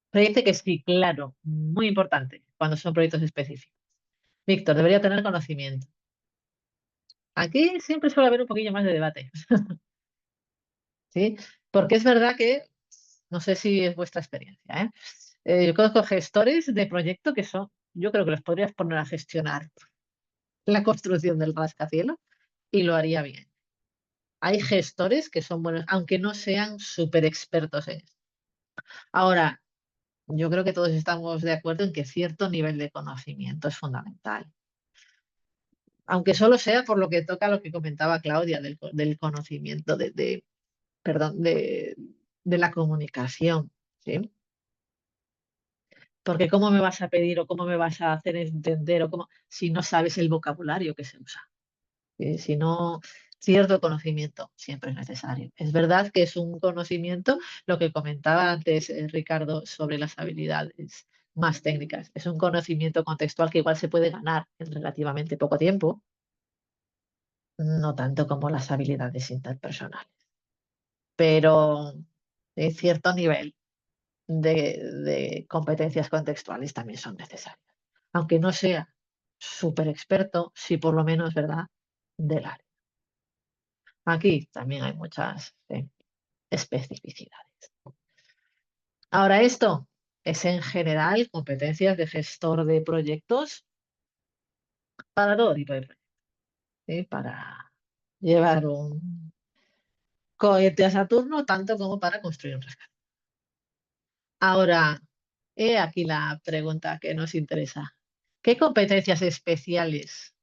Pero dice que sí, claro, muy importante cuando son proyectos específicos. Víctor, debería tener conocimiento. Aquí siempre suele haber un poquillo más de debate, ¿sí? Porque es verdad que, no sé si es vuestra experiencia, ¿eh? Yo conozco gestores de proyecto que son, yo creo que los podrías poner a gestionar la construcción del rascacielos y lo haría bien. Hay gestores que son buenos, aunque no sean súper expertos en eso. Ahora, yo creo que todos estamos de acuerdo en que cierto nivel de conocimiento es fundamental. Aunque solo sea por lo que toca a lo que comentaba Claudia del conocimiento perdón, de la comunicación, ¿sí? Porque ¿cómo me vas a pedir o cómo me vas a hacer entender o cómo si no sabes el vocabulario que se usa? Si no, cierto conocimiento siempre es necesario. Es verdad que es un conocimiento, lo que comentaba antes Ricardo sobre las habilidades más técnicas. Es un conocimiento contextual que igual se puede ganar en relativamente poco tiempo, no tanto como las habilidades interpersonales, pero cierto nivel de competencias contextuales también son necesarias. Aunque no sea súper experto, sí por lo menos, ¿verdad? Del área. Aquí también hay muchas especificidades. Ahora, esto es en general competencias de gestor de proyectos para todo tipo de proyectos, ¿sí? Para llevar un cohete a Saturno, tanto como para construir un rescate. Ahora, he aquí la pregunta que nos interesa. ¿Qué competencias especiales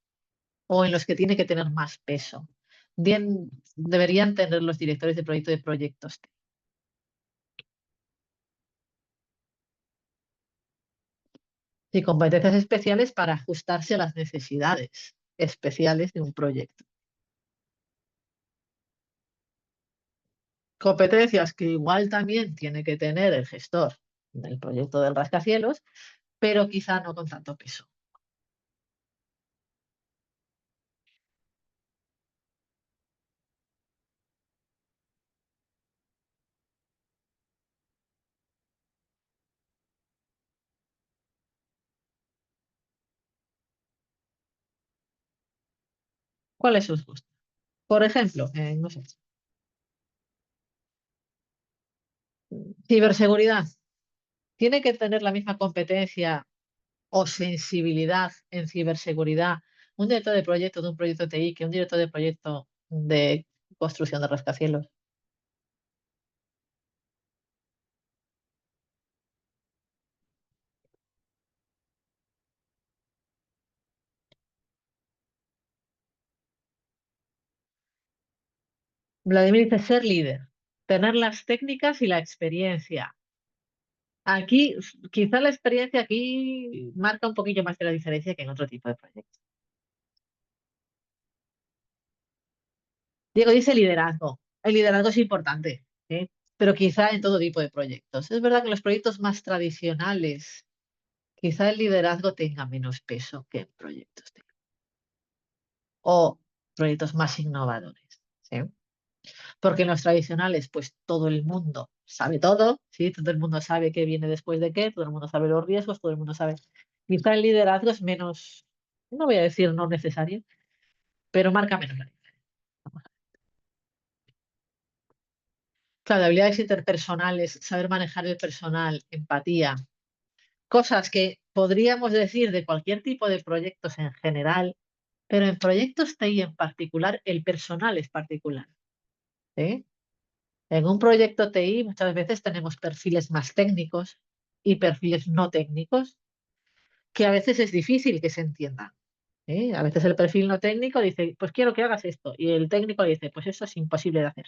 o en los que tiene que tener más peso deberían tener los directores de proyecto de proyectos? Y competencias especiales para ajustarse a las necesidades especiales de un proyecto. Competencias que igual también tiene que tener el gestor del proyecto del rascacielos, pero quizá no con tanto peso. ¿Cuáles sus gustos? Por ejemplo, no sé, ciberseguridad. ¿Tiene que tener la misma competencia o sensibilidad en ciberseguridad un director de proyecto de un proyecto TI que un director de proyecto de construcción de rascacielos? Vladimir dice ser líder, tener las técnicas y la experiencia. Aquí, quizá la experiencia aquí marca un poquillo más de la diferencia que en otro tipo de proyectos. Diego dice liderazgo. El liderazgo es importante, ¿sí? Pero quizá en todo tipo de proyectos. Es verdad que los proyectos más tradicionales quizá el liderazgo tenga menos peso que en proyectos o proyectos más innovadores, ¿sí? Porque en los tradicionales, pues todo el mundo sabe todo, ¿sí? Todo el mundo sabe qué viene después de qué, todo el mundo sabe los riesgos, todo el mundo sabe. Quizá el liderazgo es menos, no voy a decir no necesario, pero marca menos la diferencia. Claro, habilidades interpersonales, saber manejar el personal, empatía, cosas que podríamos decir de cualquier tipo de proyectos en general, pero en proyectos TI en particular, el personal es particular, ¿sí? En un proyecto TI muchas veces tenemos perfiles más técnicos y perfiles no técnicos, que a veces es difícil que se entiendan. ¿Eh? A veces el perfil no técnico dice, pues quiero que hagas esto, y el técnico dice, pues eso es imposible de hacer.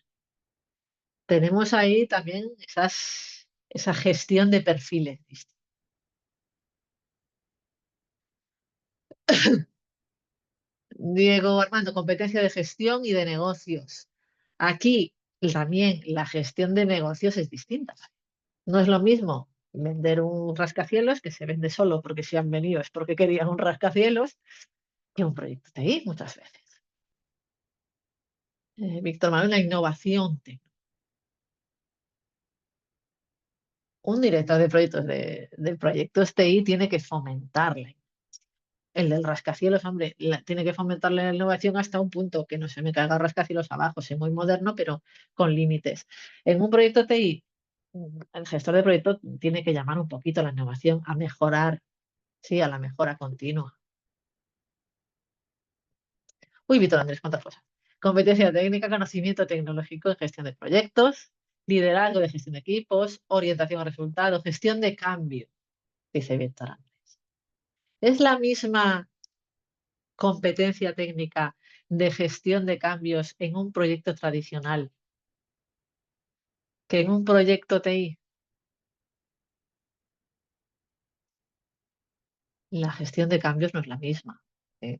Tenemos ahí también esa gestión de perfiles. Diego Armando, competencia de gestión y de negocios. Aquí también la gestión de negocios es distinta. No es lo mismo vender un rascacielos que se vende solo porque si han venido es porque querían un rascacielos que un proyecto TI muchas veces. Víctor Manuel, la innovación. Un director de proyectos de proyectos TI tiene que fomentarla. El del rascacielos, hombre, tiene que fomentar la innovación hasta un punto que no se me caiga el rascacielos abajo, soy muy moderno, pero con límites. En un proyecto TI, el gestor de proyecto tiene que llamar un poquito a la innovación, a mejorar, sí, a la mejora continua. Uy, Víctor Andrés, cuántas cosas. Competencia técnica, conocimiento tecnológico en gestión de proyectos, liderazgo de gestión de equipos, orientación a resultados, gestión de cambio, dice Víctor Andrés. Es la misma competencia técnica de gestión de cambios en un proyecto tradicional que en un proyecto TI. La gestión de cambios no es la misma. ¿Eh?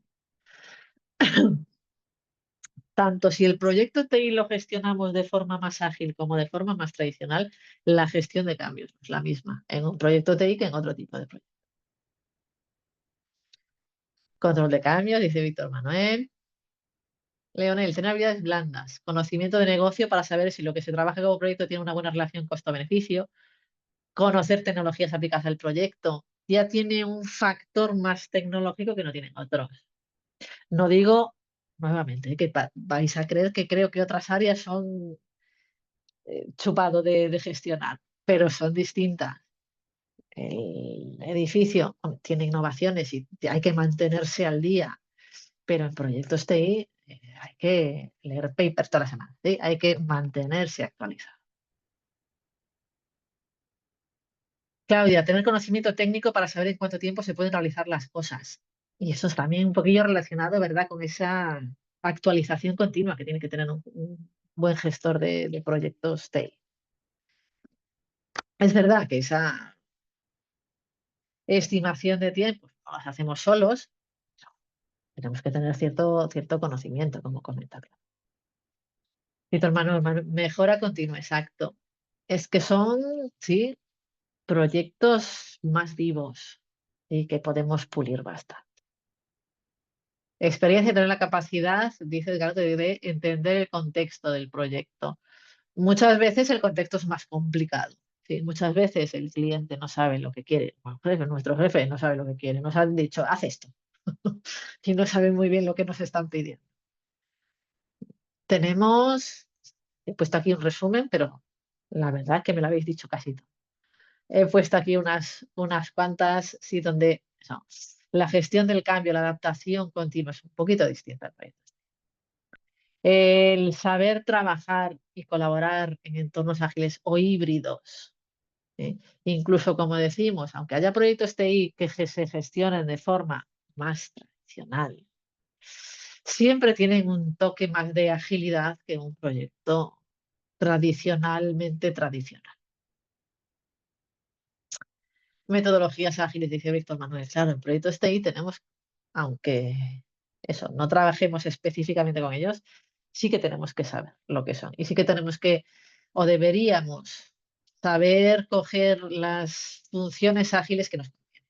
Tanto si el proyecto TI lo gestionamos de forma más ágil como de forma más tradicional, la gestión de cambios no es la misma en un proyecto TI que en otro tipo de proyecto. Control de cambios, dice Víctor Manuel. Leonel, tener habilidades blandas, conocimiento de negocio para saber si lo que se trabaja como proyecto tiene una buena relación costo-beneficio, conocer tecnologías aplicadas al proyecto, ya tiene un factor más tecnológico que no tienen otros. No digo, nuevamente, que vais a creer que creo que otras áreas son chupado de gestionar, pero son distintas. El edificio tiene innovaciones y hay que mantenerse al día, pero en proyectos TI hay que leer papers toda la semana, ¿sí? Hay que mantenerse actualizado. Claudia, tener conocimiento técnico para saber en cuánto tiempo se pueden realizar las cosas. Y eso es también un poquillo relacionado, ¿verdad?, con esa actualización continua que tiene que tener un buen gestor de proyectos TI. Es verdad que esa estimación de tiempo no las hacemos solos, tenemos que tener cierto conocimiento, como comentarlo. Y tu hermano, mejora continua, exacto. Es que son, sí, proyectos más vivos y que podemos pulir bastante. Experiencia, tener la capacidad, dice Edgardo, de entender el contexto del proyecto. Muchas veces el contexto es más complicado. ¿Sí? Muchas veces el cliente no sabe lo que quiere. Bueno, nuestro jefe no sabe lo que quiere. Nos han dicho, haz esto. Y no sabe muy bien lo que nos están pidiendo. Tenemos, he puesto aquí un resumen, pero la verdad es que me lo habéis dicho casi todo. He puesto aquí unas cuantas, sí, donde no, la gestión del cambio, la adaptación continua es un poquito distinta al proyecto. El saber trabajar y colaborar en entornos ágiles o híbridos. ¿Sí? Incluso, como decimos, aunque haya proyectos TI que se gestionen de forma más tradicional, siempre tienen un toque más de agilidad que un proyecto tradicionalmente tradicional. Metodologías ágiles, dice Víctor Manuel. Claro, en proyectos TI tenemos, aunque eso, no trabajemos específicamente con ellos, sí que tenemos que saber lo que son. Y sí que tenemos que, o deberíamos, saber coger las funciones ágiles que nos convienen.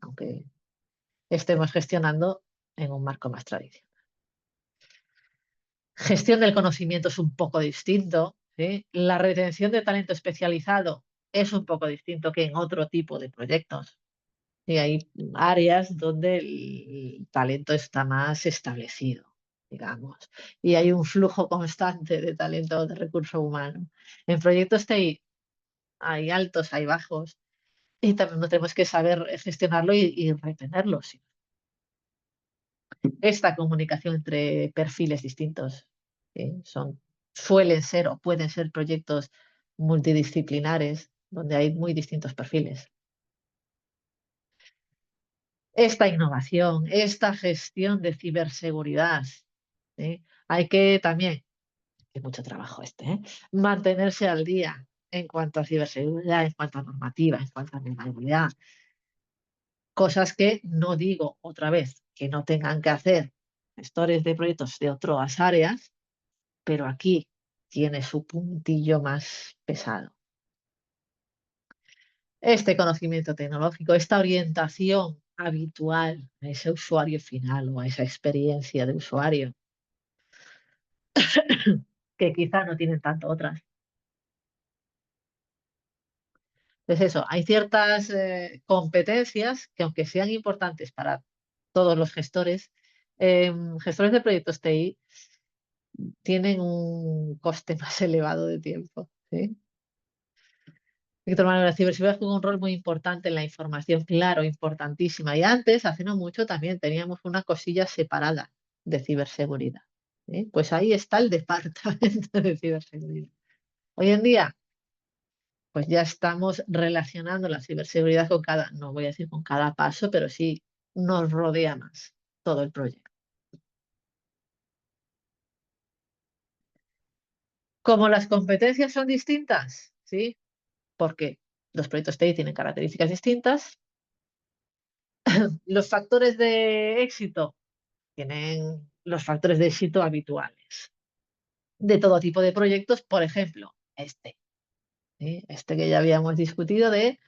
aunque estemos gestionando en un marco más tradicional. Gestión del conocimiento es un poco distinto, ¿sí? La retención de talento especializado es un poco distinto que en otro tipo de proyectos. Y hay áreas donde el talento está más establecido, digamos, y hay un flujo constante de talento de recurso humano. En proyectos TI hay altos, hay bajos, y también no tenemos que saber gestionarlo y retenerlo. Sí. Esta comunicación entre perfiles distintos suelen ser o pueden ser proyectos multidisciplinares donde hay muy distintos perfiles. Esta innovación, esta gestión de ciberseguridad, ¿sí? Hay que también, hay mucho trabajo mantenerse al día en cuanto a ciberseguridad, en cuanto a normativa, en cuanto a legalidad. Cosas que no digo otra vez que no tengan que hacer gestores de proyectos de otras áreas, pero aquí tiene su puntillo más pesado. Este conocimiento tecnológico, esta orientación habitual a ese usuario final o a esa experiencia de usuario, que quizás no tienen tanto otras. Entonces eso, hay ciertas competencias que aunque sean importantes para todos los gestores, gestores de proyectos TI tienen un coste más elevado de tiempo. ¿Sí? Víctor Manuel, la ciberseguridad juega un rol muy importante en la información, claro, importantísima. Y antes, hace no mucho, también teníamos una cosilla separada de ciberseguridad. ¿Sí? Pues ahí está el departamento de ciberseguridad. Hoy en día, pues ya estamos relacionando la ciberseguridad con cada, no voy a decir con cada paso, pero sí nos rodea más todo el proyecto. Como las competencias son distintas, ¿sí? Porque los proyectos TI tienen características distintas, los factores de éxito tienen los factores de éxito habituales de todo tipo de proyectos, por ejemplo, ¿sí? Este que ya habíamos discutido de,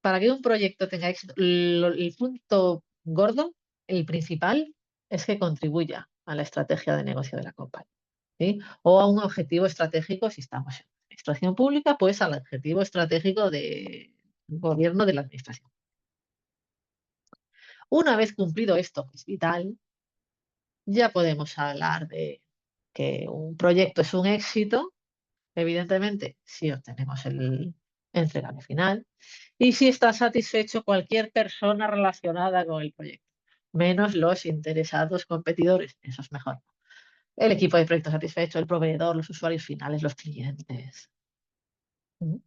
para que un proyecto tenga éxito, el punto gordo, el principal, es que contribuya a la estrategia de negocio de la compañía, ¿sí? O a un objetivo estratégico, si estamos en administración pública, pues al objetivo estratégico de gobierno de la administración. Una vez cumplido esto, que es vital, ya podemos hablar de que un proyecto es un éxito, evidentemente, si obtenemos el entregable final y si está satisfecho cualquier persona relacionada con el proyecto, menos los interesados competidores, eso es mejor. El equipo de proyecto satisfecho, el proveedor, los usuarios finales, los clientes. ¿Mm?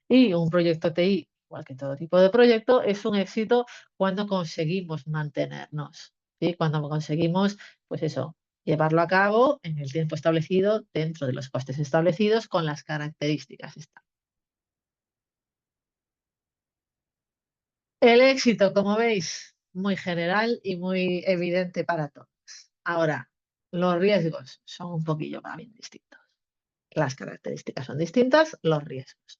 Y un proyecto TI, igual que todo tipo de proyecto, es un éxito cuando conseguimos mantenernos, ¿sí? Cuando conseguimos, pues eso, llevarlo a cabo en el tiempo establecido, dentro de los costes establecidos, con las características establecidas. El éxito, como veis, muy general y muy evidente para todos. Ahora, los riesgos son un poquillo también distintos. Las características son distintas, los riesgos.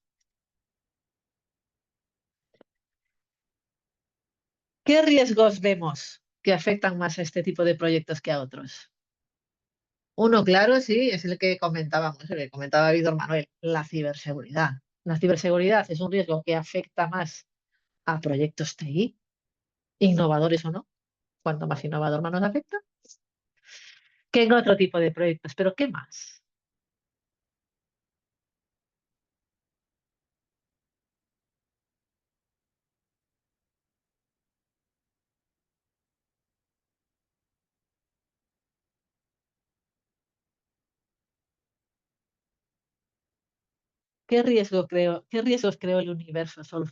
¿Qué riesgos vemos que afectan más a este tipo de proyectos que a otros? Uno, claro, sí, es el que comentaba Víctor Manuel, la ciberseguridad. La ciberseguridad es un riesgo que afecta más a proyectos TI, innovadores o no. Cuanto más innovador, más nos afecta, que en otro tipo de proyectos. Pero ¿qué más? ¿Qué riesgos creó el universo solo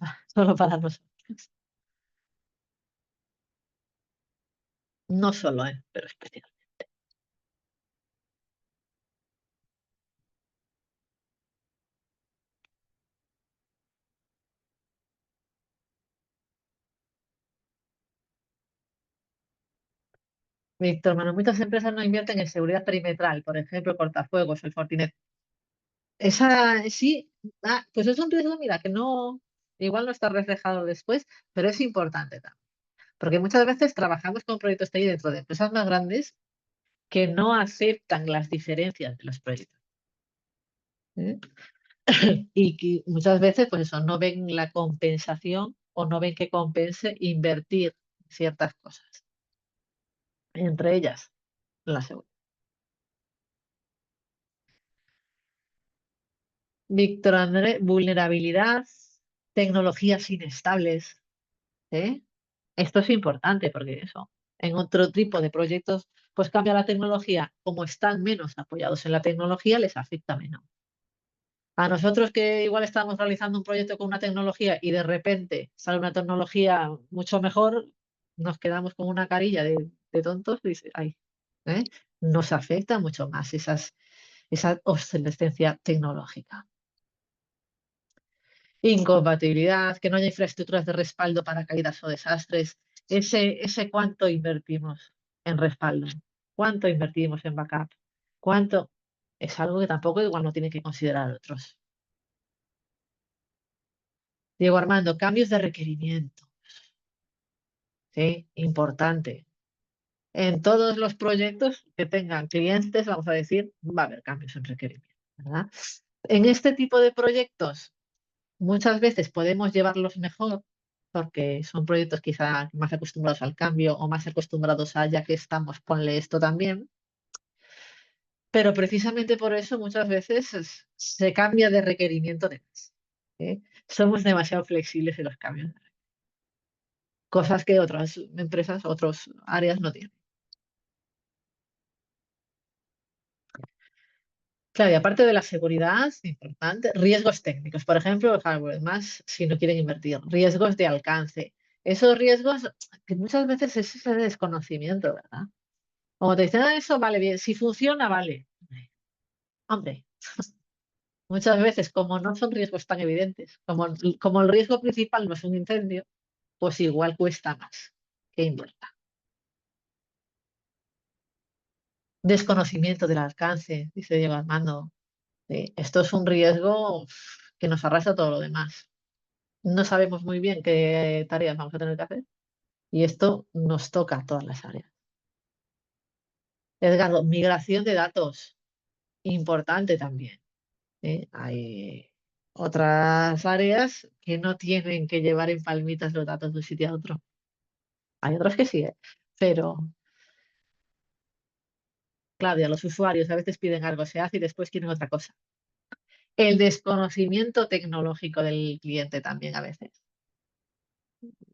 para nosotros? No solo, pero especial. Víctor, Manuel, muchas empresas no invierten en seguridad perimetral, por ejemplo, cortafuegos, el Fortinet. Esa sí, pues es un riesgo, mira, que no. Igual no está reflejado después, pero es importante también. Porque muchas veces trabajamos con proyectos TI dentro de empresas más grandes que no aceptan las diferencias de los proyectos. ¿Eh? Y que muchas veces, pues eso, no ven la compensación o no ven que compense invertir ciertas cosas, entre ellas la seguridad. Víctor André, vulnerabilidad, tecnologías inestables. ¿Eh? Esto es importante porque eso, en otro tipo de proyectos, pues cambia la tecnología, como están menos apoyados en la tecnología, les afecta menos. A nosotros que igual estamos realizando un proyecto con una tecnología y de repente sale una tecnología mucho mejor, nos quedamos con una carilla de tontos y dice, ay, ¿eh? Nos afecta mucho más esa obsolescencia tecnológica. Incompatibilidad, que no haya infraestructuras de respaldo para caídas o desastres. Ese cuánto invertimos en respaldo, cuánto invertimos en backup, cuánto es algo que tampoco igual no tienen que considerar otros. Diego Armando, cambios de requerimiento, ¿sí? Importante. En todos los proyectos que tengan clientes, vamos a decir, va a haber cambios en requerimiento, ¿verdad? En este tipo de proyectos, muchas veces podemos llevarlos mejor porque son proyectos quizá más acostumbrados al cambio o más acostumbrados a ya que estamos, ponle esto también. Pero precisamente por eso muchas veces se cambia de requerimiento de más. ¿Eh? Somos demasiado flexibles en los cambios, cosas que otras empresas, otras áreas no tienen. Claro, y aparte de la seguridad, importante, riesgos técnicos, por ejemplo, el hardware, más si no quieren invertir, riesgos de alcance. Esos riesgos que muchas veces es ese desconocimiento, ¿verdad? Como te dicen, "Ah, eso vale bien, si funciona, vale. Hombre, muchas veces como no son riesgos tan evidentes, como el riesgo principal no es un incendio, pues igual cuesta más que invierta. Desconocimiento del alcance, dice Diego Armando. Sí, esto es un riesgo que nos arrasa todo lo demás. No sabemos muy bien qué tareas vamos a tener que hacer y esto nos toca a todas las áreas. Edgardo, migración de datos, importante también. ¿Eh? Hay otras áreas que no tienen que llevar en palmitas los datos de un sitio a otro. Hay otras que sí, ¿eh? Pero, Claudia, los usuarios a veces piden algo, se hace y después quieren otra cosa. El desconocimiento tecnológico del cliente también a veces.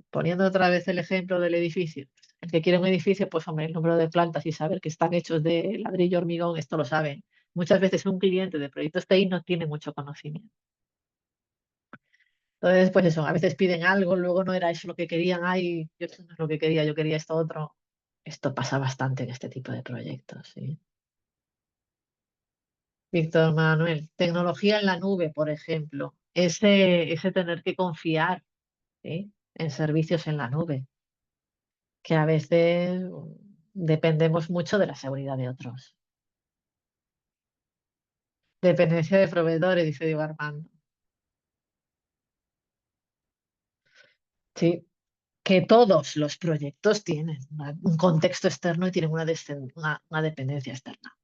Poniendo otra vez el ejemplo del edificio. El que quiere un edificio, pues hombre, el número de plantas y saber que están hechos de ladrillo, hormigón, esto lo saben. Muchas veces un cliente de proyectos TI no tiene mucho conocimiento. Entonces, pues eso, a veces piden algo, luego no era eso lo que querían, ay, yo esto no es lo que quería, yo quería esto otro. Esto pasa bastante en este tipo de proyectos, ¿sí? Víctor Manuel, tecnología en la nube, por ejemplo, ese tener que confiar, ¿sí? En servicios en la nube, que a veces dependemos mucho de la seguridad de otros. Dependencia de proveedores, dice Diego Armando. Sí, que todos los proyectos tienen un contexto externo y tienen una dependencia externa.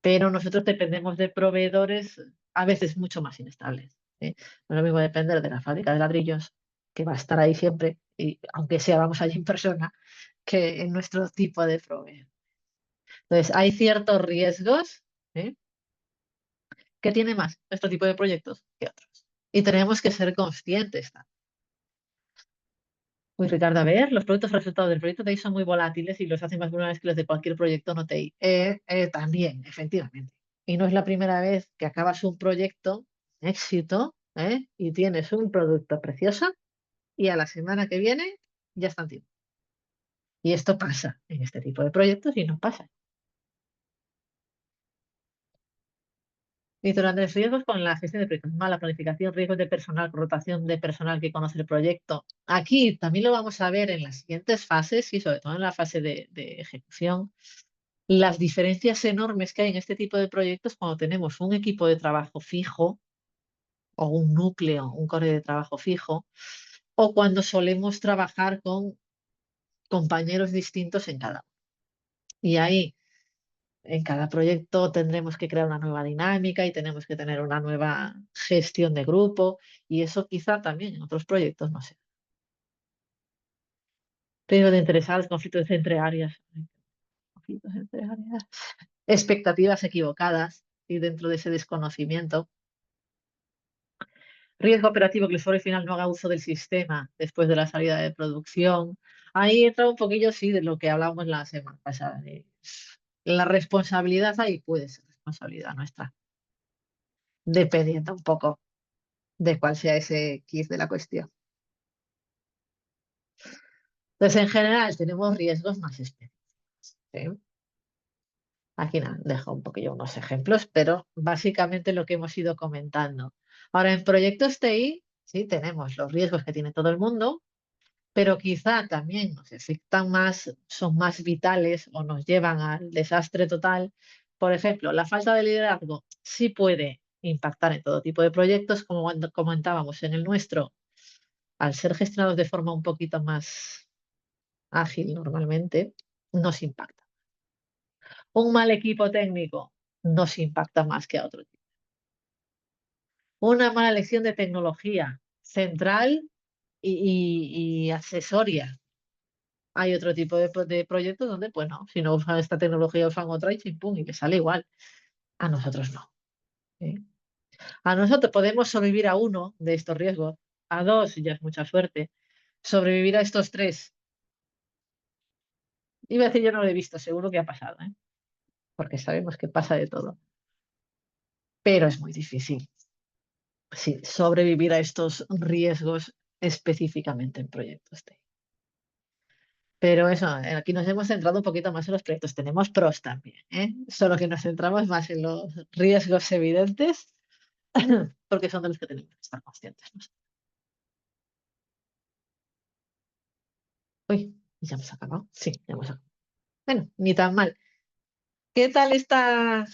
Pero nosotros dependemos de proveedores a veces mucho más inestables. ¿Sí? No es lo mismo depender de la fábrica de ladrillos, que va a estar ahí siempre, y aunque sea vamos allí en persona, que en nuestro tipo de proveedor. Entonces, hay ciertos riesgos, ¿eh? Que tiene más nuestro tipo de proyectos que otros. Y tenemos que ser conscientes. Uy, Ricardo, a ver, los productos resultados del proyecto TI son muy volátiles y los hacen más vulnerables que los de cualquier proyecto no TI. También, efectivamente. Y no es la primera vez que acabas un proyecto, éxito, y tienes un producto precioso y a la semana que viene ya está antiguo. Y esto pasa en este tipo de proyectos y no pasa. Víctor Andrés, riesgos con la gestión de proyectos, mala planificación, riesgos de personal, rotación de personal que conoce el proyecto. Aquí también lo vamos a ver en las siguientes fases y sobre todo en la fase de ejecución, las diferencias enormes que hay en este tipo de proyectos cuando tenemos un equipo de trabajo fijo, o un núcleo, un core de trabajo fijo, o cuando solemos trabajar con compañeros distintos en cada uno. Y ahí, en cada proyecto tendremos que crear una nueva dinámica y tenemos que tener una nueva gestión de grupo y eso quizá también en otros proyectos, no sé. Pero de interesados, conflictos entre áreas, conflictos entre áreas, expectativas equivocadas y dentro de ese desconocimiento. Riesgo operativo que el usuario final no haga uso del sistema después de la salida de producción. Ahí entra un poquillo, sí, de lo que hablábamos la semana pasada. La responsabilidad ahí puede ser responsabilidad nuestra, dependiendo un poco de cuál sea ese quiz de la cuestión. Entonces, en general, tenemos riesgos más específicos. ¿Sí? Aquí nada, dejo un poquillo unos ejemplos, pero básicamente lo que hemos ido comentando. Ahora, en proyectos TI, sí, tenemos los riesgos que tiene todo el mundo, pero quizá también nos afectan más, son más vitales o nos llevan al desastre total. Por ejemplo, la falta de liderazgo sí puede impactar en todo tipo de proyectos, como cuando comentábamos en el nuestro, al ser gestionados de forma un poquito más ágil normalmente, nos impacta. Un mal equipo técnico nos impacta más que a otro tipo. Una mala elección de tecnología central y accesoria. Hay otro tipo de proyectos donde, pues no, si no usan esta tecnología, usan otra y chimpum, y les sale igual. A nosotros no. ¿Eh? A nosotros podemos sobrevivir a uno de estos riesgos, a dos ya es mucha suerte. Sobrevivir a estos tres, iba a decir yo no lo he visto, seguro que ha pasado, ¿eh? Porque sabemos que pasa de todo. Pero es muy difícil, sí, sobrevivir a estos riesgos específicamente en proyectos TI. Pero eso, aquí nos hemos centrado un poquito más en los proyectos. Tenemos pros también, ¿eh? Solo que nos centramos más en los riesgos evidentes, porque son de los que tenemos que estar conscientes, ¿no? Uy, ya hemos acabado. Sí, ya hemos acabado. Bueno, ni tan mal. ¿Qué tal esta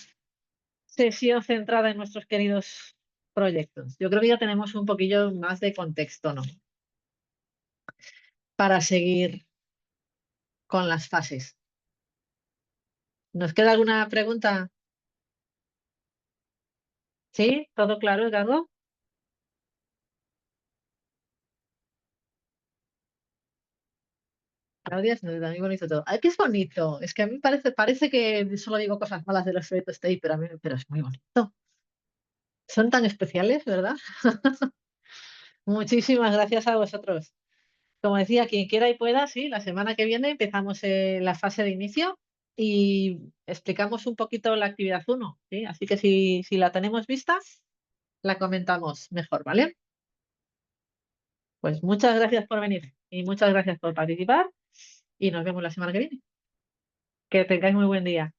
sesión centrada en nuestros queridos proyectos? Yo creo que ya tenemos un poquillo más de contexto, ¿no? Para seguir con las fases. ¿Nos queda alguna pregunta? ¿Sí? ¿Todo claro, Edgardo? Claudia es muy bonito todo. Ay, que es bonito. Es que a mí parece que solo digo cosas malas de los proyectos TI, pero es muy bonito. Son tan especiales, ¿verdad? Muchísimas gracias a vosotros. Como decía, quien quiera y pueda, sí, la semana que viene empezamos la fase de inicio y explicamos un poquito la actividad uno, ¿sí? Así que si la tenemos vista, la comentamos mejor, ¿vale? Pues muchas gracias por venir y muchas gracias por participar y nos vemos la semana que viene. Que tengáis muy buen día.